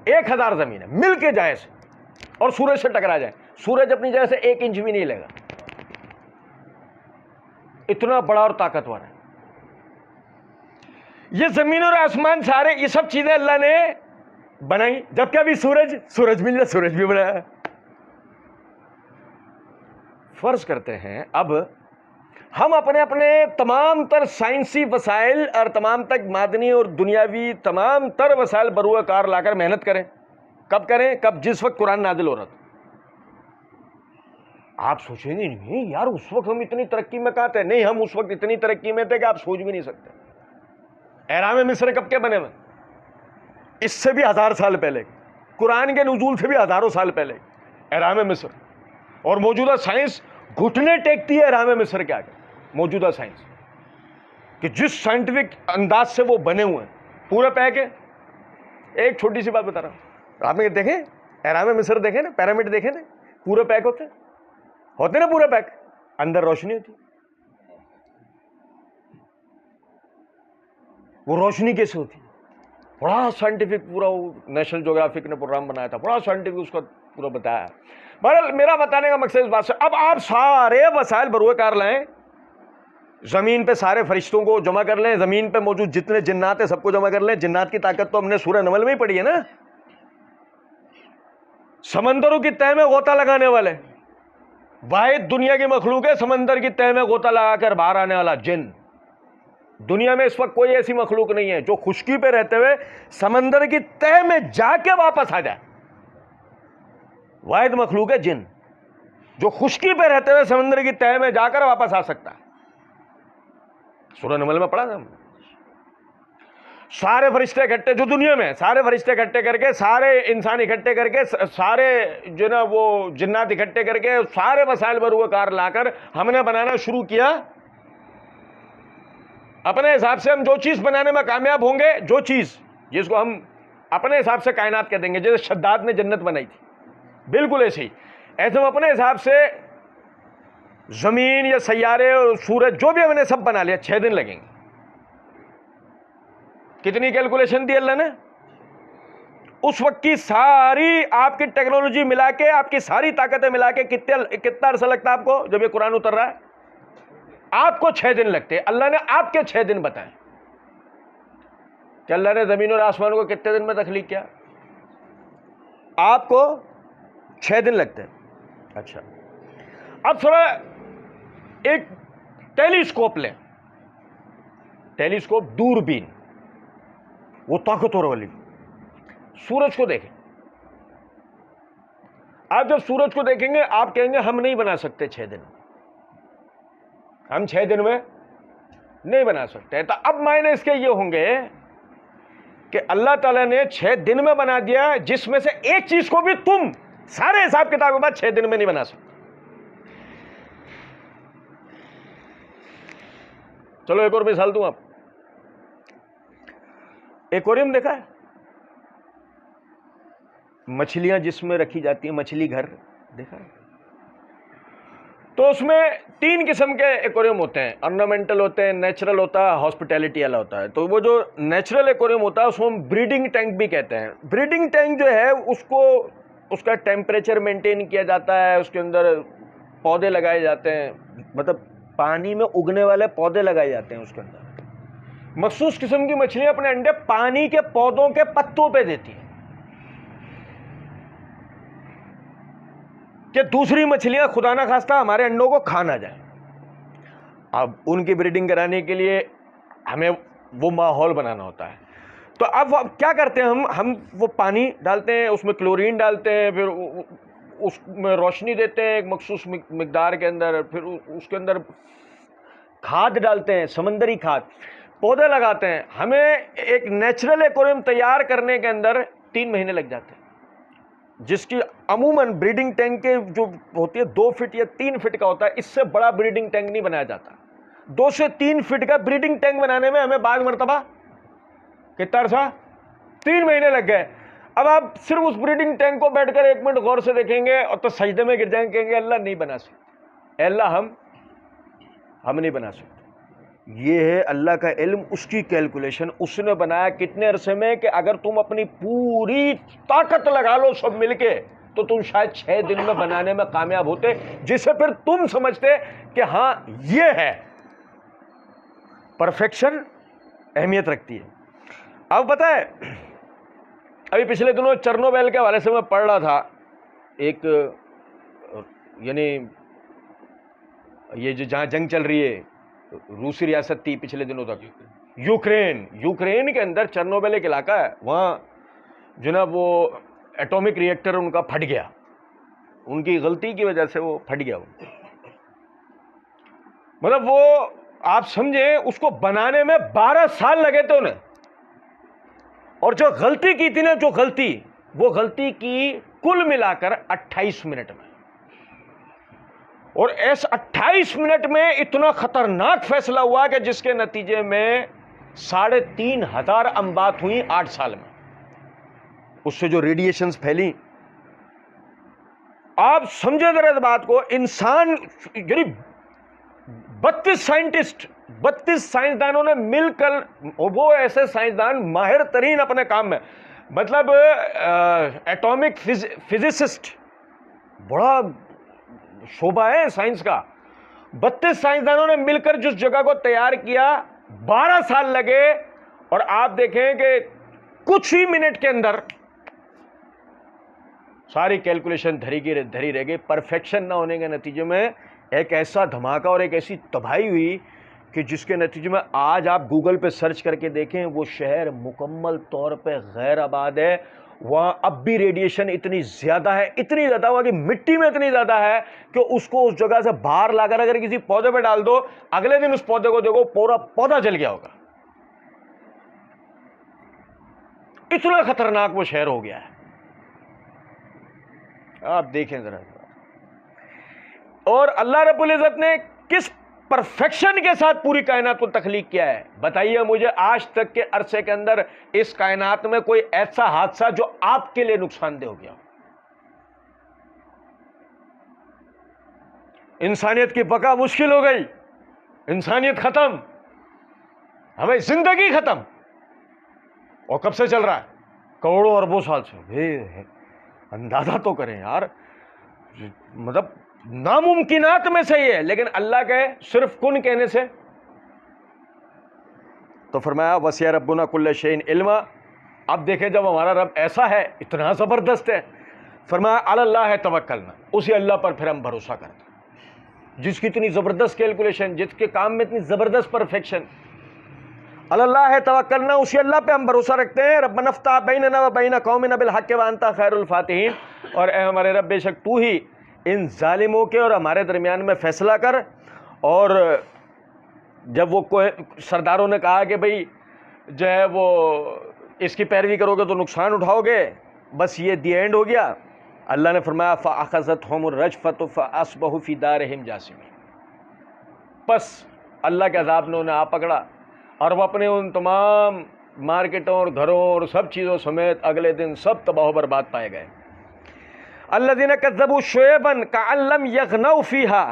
1000 زمینیں مل کے جائیں ایسے, اور سورج سے ٹکرا جائیں, سورج اپنی جگہ سے 1 انچ بھی نہیں لے گا, اتنا بڑا اور طاقتور ہے. یہ زمین اور آسمان سارے, یہ سب چیزیں اللہ نے بنائی, جبکہ ابھی سورج بھی بنایا ہے. فرض کرتے ہیں اب ہم اپنے تمام تر سائنسی وسائل اور تمام تک مادنی اور دنیاوی تمام تر وسائل بروئے کار لا کر محنت کریں. کب کریں؟ جس وقت قرآن نازل ہو رہا تھا. آپ سوچیں گے نہیں یار اس وقت ہم اتنی ترقی میں کہاں تھے. نہیں, ہم اس وقت اتنی ترقی میں تھے کہ آپ سوچ بھی نہیں سکتے. اہرام مصر کب کے بنے ہوئے؟ اس سے بھی 1000 سال پہلے. قرآن کے نزول سے بھی ہزاروں سال پہلے احرام مصر، اور موجودہ سائنس گھٹنے ٹیکتی ہے احرام مصر کے آگے. موجودہ سائنس کہ جس سائنٹیفک انداز سے وہ بنے ہوئے ہیں پورے پیک ہے. ایک چھوٹی سی بات بتا رہا ہوں، آپ نے دیکھیں احرام مصر دیکھیں نا، پیرامڈ دیکھیں نا، پورے پیک ہوتے نا پورے پیک، اندر روشنی ہوتی. وہ روشنی کیسے ہوتی؟ بڑا سائنٹیفک، پورا نیشنل جیوگرافک نے پروگرام بنایا تھا، بڑا سائنٹیفک اس کا پورا بتایا. بہرحال میرا بتانے کا مقصد اس بات سے، اب آپ سارے وسائل بروئے کار لائیں، زمین پہ سارے فرشتوں کو جمع کر لیں، زمین پہ موجود جتنے جنات ہیں سب کو جمع کر لیں. جنات کی طاقت تو ہم نے سورہ نمل میں ہی پڑھی ہے نا. سمندروں کی تہ میں غوطہ لگانے والے، واحد دنیا کی مخلوق ہے سمندر کی تہ میں غوطہ لگا کر باہر آنے والا جن. دنیا میں اس وقت کوئی ایسی مخلوق نہیں ہے جو خشکی پہ رہتے ہوئے سمندر کی تہ میں جا کے واپس آ جائے. واحد مخلوق ہے جن جو خشکی پہ رہتے ہوئے سمندر کی تہ میں جا کر واپس آ سکتا ہے. سورہ نمل میں پڑھا تھا. سارے فرشتے اکٹھے جو دنیا میں، سارے فرشتے اکٹھے کر کے، سارے انسان اکٹھے کر کے، سارے جو نا وہ جنات اکٹھے کر کے، سارے وسائل بروئے کار لا کر ہم نے بنانا شروع کیا. اپنے حساب سے ہم جو چیز بنانے میں کامیاب ہوں گے، جو چیز جس کو ہم اپنے حساب سے کائنات کہہ دیں گے، جیسے شداد نے جنت بنائی تھی، بالکل ایسے ہی، ایسے ہم اپنے حساب سے زمین یا سیارے اور سورج جو بھی ہم نے سب بنا لیا. 6 دن لگیں گے. کتنی کیلکولیشن دی اللہ نے؟ اس وقت کی ساری آپ کی ٹیکنالوجی ملا کے، آپ کی ساری طاقتیں ملا کے کتنا عرصہ لگتا ہے آپ کو جب یہ قرآن اتر رہا ہے؟ آپ کو 6 دن لگتے. اللہ نے آپ کے 6 دن بتائے کہ اللہ نے زمین اور آسمان کو کتنے دن میں تخلیق کیا؟ آپ کو 6 دن لگتے ہیں. اچھا، اب تھوڑا ایک ٹیلیسکوپ لیں، ٹیلیسکوپ، دوربین، وہ طاقتور والی، سورج کو دیکھیں. آپ جب سورج کو دیکھیں گے آپ کہیں گے ہم نہیں بنا سکتے 6 دن، ہم 6 دن میں نہیں بنا سکتے. تو اب معنی اس کے یہ ہوں گے کہ اللہ تعالیٰ نے 6 دن میں بنا دیا، جس میں سے ایک چیز کو بھی تم سارے حساب کتاب کے بعد 6 دن میں نہیں بنا سکتے. چلو ایک اور مثال دوں. آپ ایکویریم دیکھا ہے؟ مچھلیاں جس میں رکھی جاتی ہیں، مچھلی گھر دیکھا ہے؟ تو اس میں 3 قسم کے ایکویریم ہوتے ہیں، آرنامنٹل ہوتے ہیں، نیچرل ہوتا ہے، ہاسپٹیلٹی والا ہوتا ہے. تو وہ جو نیچرل ایکویریم ہوتا ہے اس کو ہم بریڈنگ ٹینک بھی کہتے ہیں. بریڈنگ ٹینک جو ہے اس کا ٹیمپریچر مینٹین کیا جاتا ہے، اس کے اندر پودے لگائے جاتے ہیں، مطلب پانی میں اگنے والے پودے لگائے جاتے ہیں. اس کے اندر مخصوص قسم کی مچھلیاں اپنے انڈے پانی کے پودوں کے پتوں پہ دیتی ہیں کہ دوسری مچھلیاں خدا نہ خواستہ ہمارے انڈوں کو کھا نہ جائیں. اب ان کی بریڈنگ کرانے کے لیے ہمیں وہ ماحول بنانا ہوتا ہے. تو اب کیا کرتے ہیں ہم وہ پانی ڈالتے ہیں، اس میں کلورین ڈالتے ہیں، پھر اس میں روشنی دیتے ہیں ایک مخصوص مقدار کے اندر، پھر اس کے اندر کھاد ڈالتے ہیں، سمندری کھاد، پودے لگاتے ہیں. ہمیں ایک نیچرل ایکویریم تیار کرنے کے اندر 3 مہینے لگ جاتے ہیں، جس کی عموماً بریڈنگ ٹینک کے جو ہوتی ہے 2 فٹ یا 3 فٹ کا ہوتا ہے. اس سے بڑا بریڈنگ ٹینک نہیں بنایا جاتا. 2 سے 3 فٹ کا بریڈنگ ٹینک بنانے میں ہمیں بعض مرتبہ کتنا عرصہ؟ 3 مہینے لگ گئے. اب آپ صرف اس بریڈنگ ٹینک کو بیٹھ کر 1 منٹ غور سے دیکھیں گے اور تو سجدے میں گر جائیں، کہیں گے اللہ نہیں بنا سکتے، اے اللہ ہم نہیں بنا سکتے. یہ ہے اللہ کا علم، اس کی کیلکولیشن. اس نے بنایا کتنے عرصے میں کہ اگر تم اپنی پوری طاقت لگا لو سب مل کے تو تم شاید 6 دن میں بنانے میں کامیاب ہوتے، جسے پھر تم سمجھتے کہ ہاں یہ ہے پرفیکشن، اہمیت رکھتی ہے. اب پتہ ہے ابھی پچھلے دنوں چرنوبیل کے حوالے سے میں پڑھ رہا تھا، ایک یعنی یہ جو جہاں جنگ چل رہی ہے، روسی ریاست تھی پچھلے دنوں تک، یوکرین کے اندر چرنوبیل ایک علاقہ ہے، وہاں جناب وہ ایٹومک ری ایکٹر ان کا پھٹ گیا، ان کی غلطی کی وجہ سے وہ پھٹ گیا. مطلب وہ آپ سمجھیں اس کو بنانے میں 12 سال لگے تھے انہیں، اور جو غلطی کی تھی نا، جو غلطی وہ غلطی کی کل ملا کر 28 منٹ میں، اور اس 28 منٹ میں اتنا خطرناک فیصلہ ہوا کہ جس کے نتیجے میں 3,500 اموات ہوئی 8 سال میں. اس سے جو ریڈیشنز پھیلی، آپ سمجھیں ذرا اس بات کو. انسان یعنی 32 سائنسدانوں نے مل کر، وہ ایسے سائنسدان ماہر ترین اپنے کام میں، مطلب ایٹامک فزسسٹ، بڑا شعبہ ہے سائنس کا. 32 سائنسدانوں نے مل کر جس جگہ کو تیار کیا 12 سال لگے، اور آپ دیکھیں کہ کچھ ہی منٹ کے اندر ساری کیلکولیشن دھری رہ گئی. پرفیکشن نہ ہونے کے نتیجے میں ایک ایسا دھماکہ اور ایک ایسی تباہی ہوئی کہ جس کے نتیجے میں آج آپ گوگل پہ سرچ کر کے دیکھیں وہ شہر مکمل طور پہ غیر آباد ہے. وہاں اب بھی ریڈیشن اتنی زیادہ ہے، اتنی زیادہ ہوا کہ مٹی میں اتنی زیادہ ہے کہ اس کو اس جگہ سے باہر لا کر اگر کسی پودے پہ ڈال دو، اگلے دن اس پودے کو دیکھو پورا پودا جل گیا ہوگا. اتنا خطرناک وہ شہر ہو گیا ہے. آپ دیکھیں ذرا. اور اللہ رب العزت نے کس پرفیکشن کے ساتھ پوری کائنات کو تخلیق کیا ہے. بتائیے مجھے آج تک کے عرصے کے اندر اس کائنات میں کوئی ایسا حادثہ جو آپ کے لیے نقصان دہ ہو گیا ہو. انسانیت کی بقا مشکل ہو گئی، انسانیت ختم، ہمیں زندگی ختم. اور کب سے چل رہا ہے؟ کروڑوں اربوں سال سے. اندازہ تو کریں یار، مطلب ناممکنات میں سے یہ ہے، لیکن اللہ کے صرف کن کہنے سے. تو فرمایا وسع ربنا کل شیء علما. اب دیکھیں جب ہمارا رب ایسا ہے، اتنا زبردست ہے، فرمایا علی اللہ توکلنا، اسی اللہ پر پھر ہم بھروسہ کرتے ہیں، جس کی اتنی زبردست کیلکولیشن، جس کے کام میں اتنی زبردست پرفیکشن. علی اللہ توکلنا، اسی اللہ پہ ہم بھروسہ رکھتے ہیں. ربنا افتح بیننا و بین قومنا بالحق وانت خیر الفاتحین. اور اے ہمارے رب، بے شک تو ہی ان ظالموں کے اور ہمارے درمیان میں فیصلہ کر. اور جب وہ سرداروں نے کہا کہ بھئی جو ہے وہ اس کی پیروی کرو گے تو نقصان اٹھاؤ گے، بس یہ دی اینڈ ہو گیا. اللہ نے فرمایا فاخذتهم الرجفة فاصبحوا فی دارهم جاثمین. بس اللہ کے عذاب نے انہیں آ پکڑا، اور وہ اپنے ان تمام مارکیٹوں اور گھروں اور سب چیزوں سمیت اگلے دن سب تباہ و برباد پائے گئے. الذین کذبوا شعیبا کأن لم یغنوا فیہا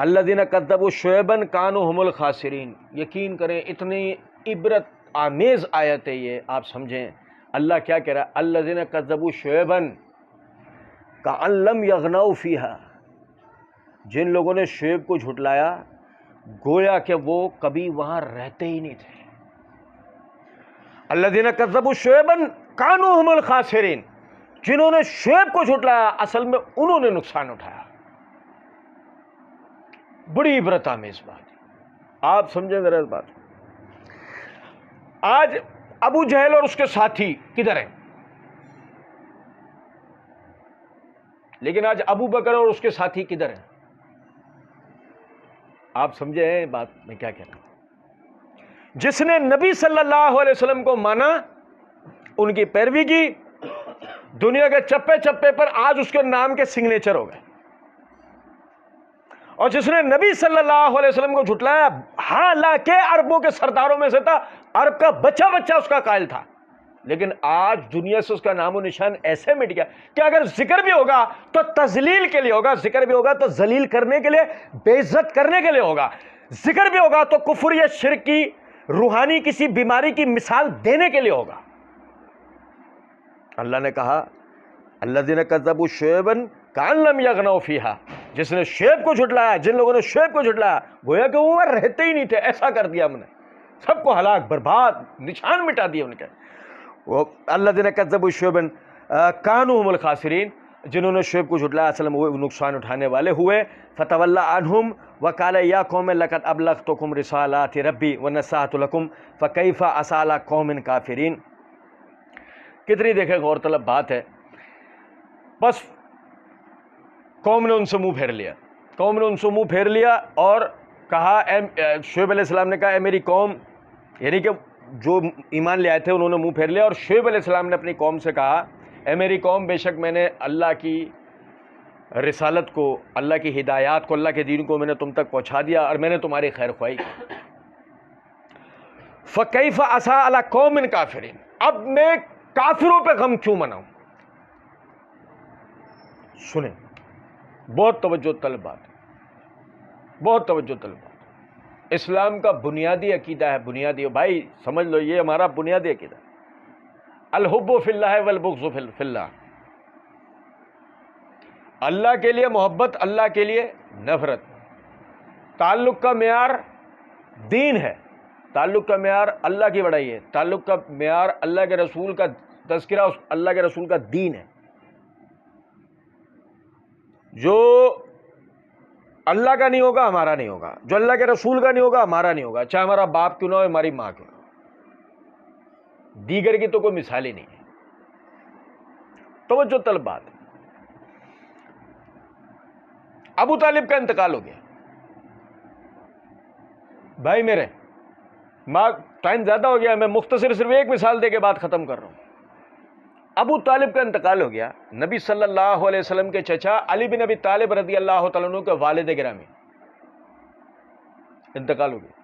الذین کذبوا شعیبا کانوا هم الخاسرین. یقین کریں اتنی عبرت آمیز آیت ہے یہ، آپ سمجھیں اللہ کیا کہہ رہا ہے. الذین کذبوا شعیبا کأن لم یغنوا فیہا، جن لوگوں نے شعیب کو جھٹلایا گویا کہ وہ کبھی وہاں رہتے ہی نہیں تھے. الذین کذبوا شعیبا کانوا هم الخاسرین، جنہوں نے شعیب کو جھٹلایا اصل میں انہوں نے نقصان اٹھایا. بڑی عبرت آمیز بات. آپ سمجھیں ذرا اس بات. آج ابو جہل اور اس کے ساتھی کدھر ہیں؟ لیکن آج ابو بکر اور اس کے ساتھی کدھر ہیں؟ آپ سمجھیں بات میں کیا کہہ رہا ہوں. جس نے نبی صلی اللہ علیہ وسلم کو مانا، ان کی پیروی کی، دنیا کے چپے چپے پر آج اس کے نام کے سگنیچر ہو گئے. اور جس نے نبی صلی اللہ علیہ وسلم کو جھٹلایا، حالانکہ عربوں کے سرداروں میں سے تھا، عرب کا بچہ بچہ اس کا قائل تھا، لیکن آج دنیا سے اس کا نام و نشان ایسے مٹ گیا کہ اگر ذکر بھی ہوگا تو تذلیل کے لیے ہوگا، ذکر بھی ہوگا تو ذلیل کرنے کے لیے، بے عزت کرنے کے لیے ہوگا، ذکر بھی ہوگا تو کفر یا شرک کی، روحانی کسی بیماری کی مثال دینے کے لیے ہوگا. اللہ نے کہا الذین کذبوا شعیبا کأن لم یغنوا فیہا، جس نے شعیب کو جھٹلایا، جن لوگوں نے شعیب کو جھٹلایا گویا کہ وہ رہتے ہی نہیں تھے. ایسا کر دیا ہم نے، سب کو ہلاک برباد، نشان مٹا دیے ان کے. وہ الذین کذبوا شعیبا کانوا هم الخاسرین، جنہوں نے شعیب کو جھٹلایا اصل میں وہ نقصان اٹھانے والے ہوئے. فتولی عنہم وقال یا قوم لقد ابلغتکم رسالات ربی ونصحت لکم فکیف عصی علی قوم کافرین. کتنی دیکھیں غور طلب بات ہے. بس قوم نے ان سے منہ پھیر لیا، قوم نے ان سے منہ پھیر لیا اور کہا، شعیب علیہ السلام نے کہا اے میری قوم، یعنی کہ جو ایمان لے آئے تھے انہوں نے منہ پھیر لیا. اور شعیب علیہ السلام نے اپنی قوم سے کہا اے میری قوم بے شک میں نے اللہ کی رسالت کو, اللہ کی ہدایات کو, اللہ کے دین کو میں نے تم تک پہنچا دیا اور میں نے تمہاری خیر خواہی کی. فَكَيْفَ عَسَىٰ عَلَىٰ قَوْمٍ كَافِرِينَ, اب میں کافروں پہ غم کیوں مناؤں؟ سنیں, بہت توجہ طلب بات ہے, بہت توجہ طلب بات. اسلام کا بنیادی عقیدہ ہے, بنیادی, بھائی سمجھ لو یہ ہمارا بنیادی عقیدہ ہے. الحب فی اللہ والبغض فی اللہ, اللہ کے لیے محبت, اللہ کے لیے نفرت. تعلق کا معیار دین ہے, تعلق کا معیار اللہ کی بڑائی ہے, تعلق کا معیار اللہ کے رسول کا تذکرہ, اللہ کے رسول کا دین ہے. جو اللہ کا نہیں ہوگا ہمارا نہیں ہوگا, جو اللہ کے رسول کا نہیں ہوگا ہمارا نہیں ہوگا, چاہے ہمارا باپ کیوں نہ ہو, ہماری ماں کیوں نہ ہو. دیگر کی تو کوئی مثال ہی نہیں ہے. توجہ طلب بات. ابو طالب کا انتقال ہو گیا. بھائی میرے ٹائم زیادہ ہو گیا, میں مختصر صرف ایک مثال دے کے بات ختم کر رہا ہوں. ابو طالب کا انتقال ہو گیا. نبی صلی اللہ علیہ وسلم کے چچا علی بن ابی طالب رضی اللہ تعالیٰ عنہ کے والد گرامی انتقال ہو گیا.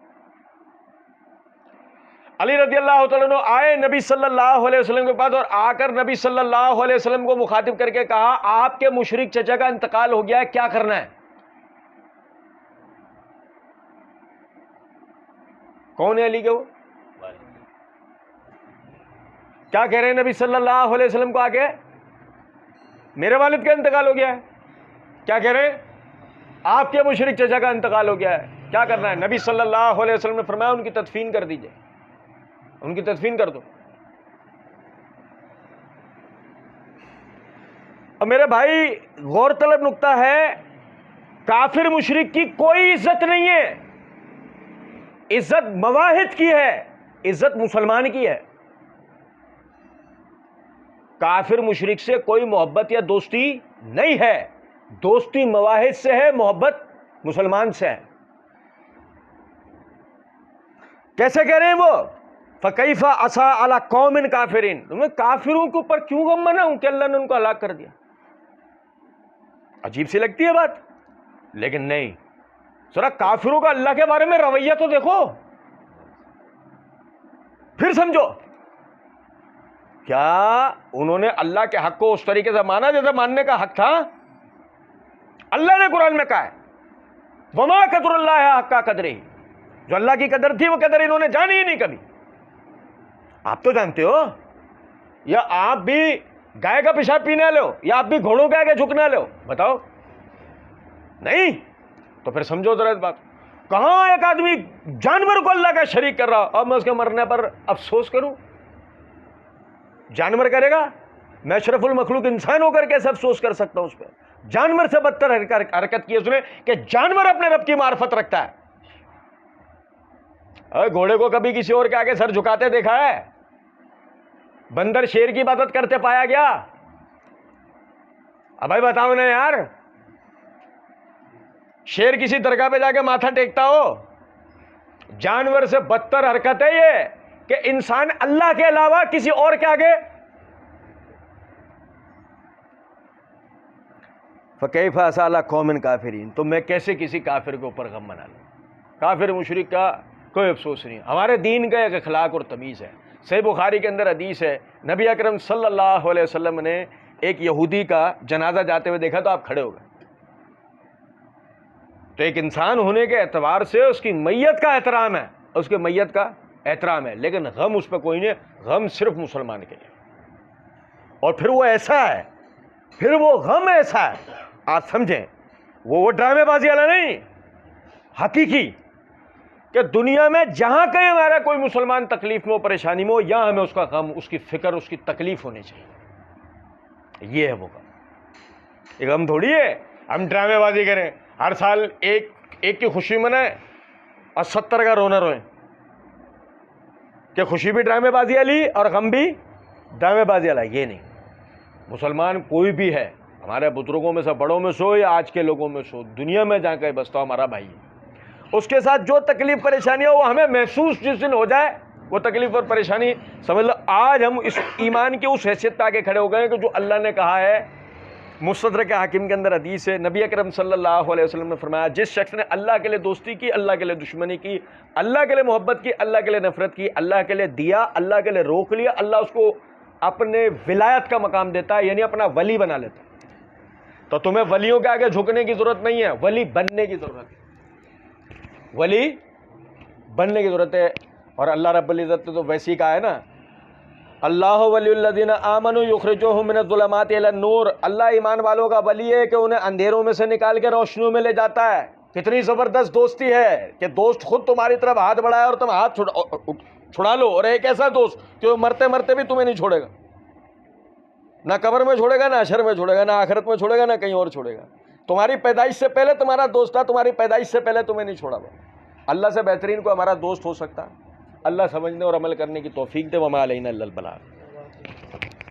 علی رضی اللہ تعالیٰ عنہ آئے نبی صلی اللہ علیہ وسلم کے پاس, اور آ کر نبی صلی اللہ علیہ وسلم کو مخاطب کر کے کہا, آپ کے مشرک چچا کا انتقال ہو گیا ہے, کیا کرنا ہے؟ کون ہے علی کے وہ؟ کیا کہہ رہے ہیں نبی صلی اللہ علیہ وسلم کو آگے؟ میرے والد کا انتقال ہو گیا ہے. کیا کہہ رہے ہیں؟ آپ کے مشرک چچا کا انتقال ہو گیا ہے, کیا کرنا ہے؟ نبی صلی اللہ علیہ وسلم نے فرمایا ان کی تدفین کر دیجئے, ان کی تدفین کر دو. اور میرے بھائی غور طلب نقطہ ہے, کافر مشرک کی کوئی عزت نہیں ہے, عزت مواحد کی ہے, عزت مسلمان کی ہے. کافر مشرک سے کوئی محبت یا دوستی نہیں ہے, دوستی مواحد سے ہے, محبت مسلمان سے ہے. کیسے کہہ رہے ہیں وہ؟ فَكَيْفَ عَسَىٰ عَلَىٰ قَوْمٍ كَافِرِينَ, تمہیں کافروں کے اوپر کیوں غم مناؤں کہ اللہ نے ان کو ہلاک کر دیا؟ عجیب سی لگتی ہے بات, لیکن نہیں. ذرا کافروں کا اللہ کے بارے میں رویہ تو دیکھو, پھر سمجھو. کیا انہوں نے اللہ کے حق کو اس طریقے سے مانا جیسے ماننے کا حق تھا؟ اللہ نے قرآن میں کہا ہے, وَمَا قَدْرُ اللَّهِ حَقَّ قَدْرِهِ, جو اللہ کی قدر تھی وہ قدر انہوں نے جانی ہی نہیں کبھی. آپ تو جانتے ہو, یا آپ بھی گائے کا پیشاب پینے والے ہو, یا آپ بھی گھوڑوں کے آگے جھکنے والے ہو؟ بتاؤ. نہیں تو پھر سمجھو ذرا اس بات. کہاں ایک آدمی جانور کو اللہ کا شریک کر رہا, اور میں اس کے مرنے پر افسوس کروں؟ جانور کرے گا, میں اشرف المخلوق انسان ہو کر کیسے افسوس کر سکتا ہوں اس پہ؟ جانور سے بدتر حرکت کی اس نے کہ جانور اپنے رب کی معرفت رکھتا ہے. گھوڑے کو کبھی کسی اور کے آگے سر جھکاتے دیکھا ہے؟ بندر شیر کی عبادت کرتے پایا گیا؟ اب بھائی بتاؤ نا یار, شیر کسی درگاہ پہ جا کے ماتھا ٹیکتا ہو؟ جانور سے بدتر حرکت ہے یہ کہ انسان اللہ کے علاوہ کسی اور کے آگے. فَكَيْفَ عَسَىٰ عَلَىٰ قَوْمٍ كَافِرِينَ, تو میں کیسے کسی کافر کے اوپر غم منا لوں؟ کافر مشرک کا کوئی افسوس نہیں. ہمارے دین کا ایک اخلاق اور تمیز ہے. صحیح بخاری کے اندر حدیث ہے, نبی اکرم صلی اللہ علیہ وسلم نے ایک یہودی کا جنازہ جاتے ہوئے دیکھا تو آپ کھڑے ہو گئے. تو ایک انسان ہونے کے اعتبار سے اس کی میت کا احترام ہے, اس کے میت کا احترام ہے, لیکن غم اس پہ کوئی نہیں. غم صرف مسلمان کے لیے. اور پھر وہ ایسا ہے, پھر وہ غم ایسا ہے, آپ سمجھیں, وہ ڈرامے بازی والا نہیں, حقیقی, کہ دنیا میں جہاں کہیں ہمارا کوئی مسلمان تکلیف میں ہو, پریشانی میں ہو, یہاں ہمیں اس کا غم, اس کی فکر, اس کی تکلیف ہونی چاہیے. یہ ہے وہ غم. یہ غم تھوڑی ہے ہم ڈرامے بازی کریں, ہر سال ایک کی خوشی منائیں اور 70 کا رونا روئیں, کہ خوشی بھی ڈرامے بازی والی اور غم بھی ڈرامے بازی والا. یہ نہیں. مسلمان کوئی بھی ہے, ہمارے بزرگوں میں سے, بڑوں میں سو یا آج کے لوگوں میں سو, دنیا میں جہاں کہیں بستا ہو, ہمارا بھائی ہے. اس کے ساتھ جو تکلیف پریشانی ہو وہ ہمیں محسوس جس دن ہو جائے, وہ تکلیف اور پریشانی سمجھ لو آج ہم اس ایمان کی اس حیثیت پہ آگے کھڑے ہو گئے ہیں کہ جو اللہ نے کہا ہے. مستدرک حاکم کے اندر حدیث ہے, نبی اکرم صلی اللہ علیہ وسلم نے فرمایا جس شخص نے اللہ کے لیے دوستی کی, اللہ کے لیے دشمنی کی, اللہ کے لیے محبت کی, اللہ کے لیے نفرت کی, اللہ کے لیے دیا, اللہ کے لیے روک لیا, اللہ اس کو اپنے ولایت کا مقام دیتا ہے, یعنی اپنا ولی بنا لیتا ہے. تو تمہیں ولیوں کے آگے جھکنے کی ضرورت نہیں ہے, ولی بننے کی ضرورت ہے, ولی بننے کی ضرورت ہے. اور اللہ رب العزت نے تو ویسے ہی کہا ہے نا, اللہ ولی الذین آمنوا یخرجوہم من الظلمات الی النور, اللہ ایمان والوں کا ولی ہے کہ انہیں اندھیروں میں سے نکال کے روشنیوں میں لے جاتا ہے. کتنی زبردست دوستی ہے کہ دوست خود تمہاری طرف ہاتھ بڑھائے اور تم ہاتھ چھڑا لو, اور ایک ایسا دوست کہ وہ مرتے مرتے بھی تمہیں نہیں چھوڑے گا, نہ قبر میں چھوڑے گا, نہ حشر میں چھوڑے گا, نہ آخرت میں چھوڑے گا, نہ کہیں اور چھوڑے گا. تمہاری پیدائش سے پہلے تمہارا دوست تھا, تمہاری پیدائش سے پہلے تمہیں نہیں چھوڑا. اللہ سے بہترین کو ہمارا دوست ہو سکتا. اللہ سمجھنے اور عمل کرنے کی توفیق دے. وما علینا الا البلاغ.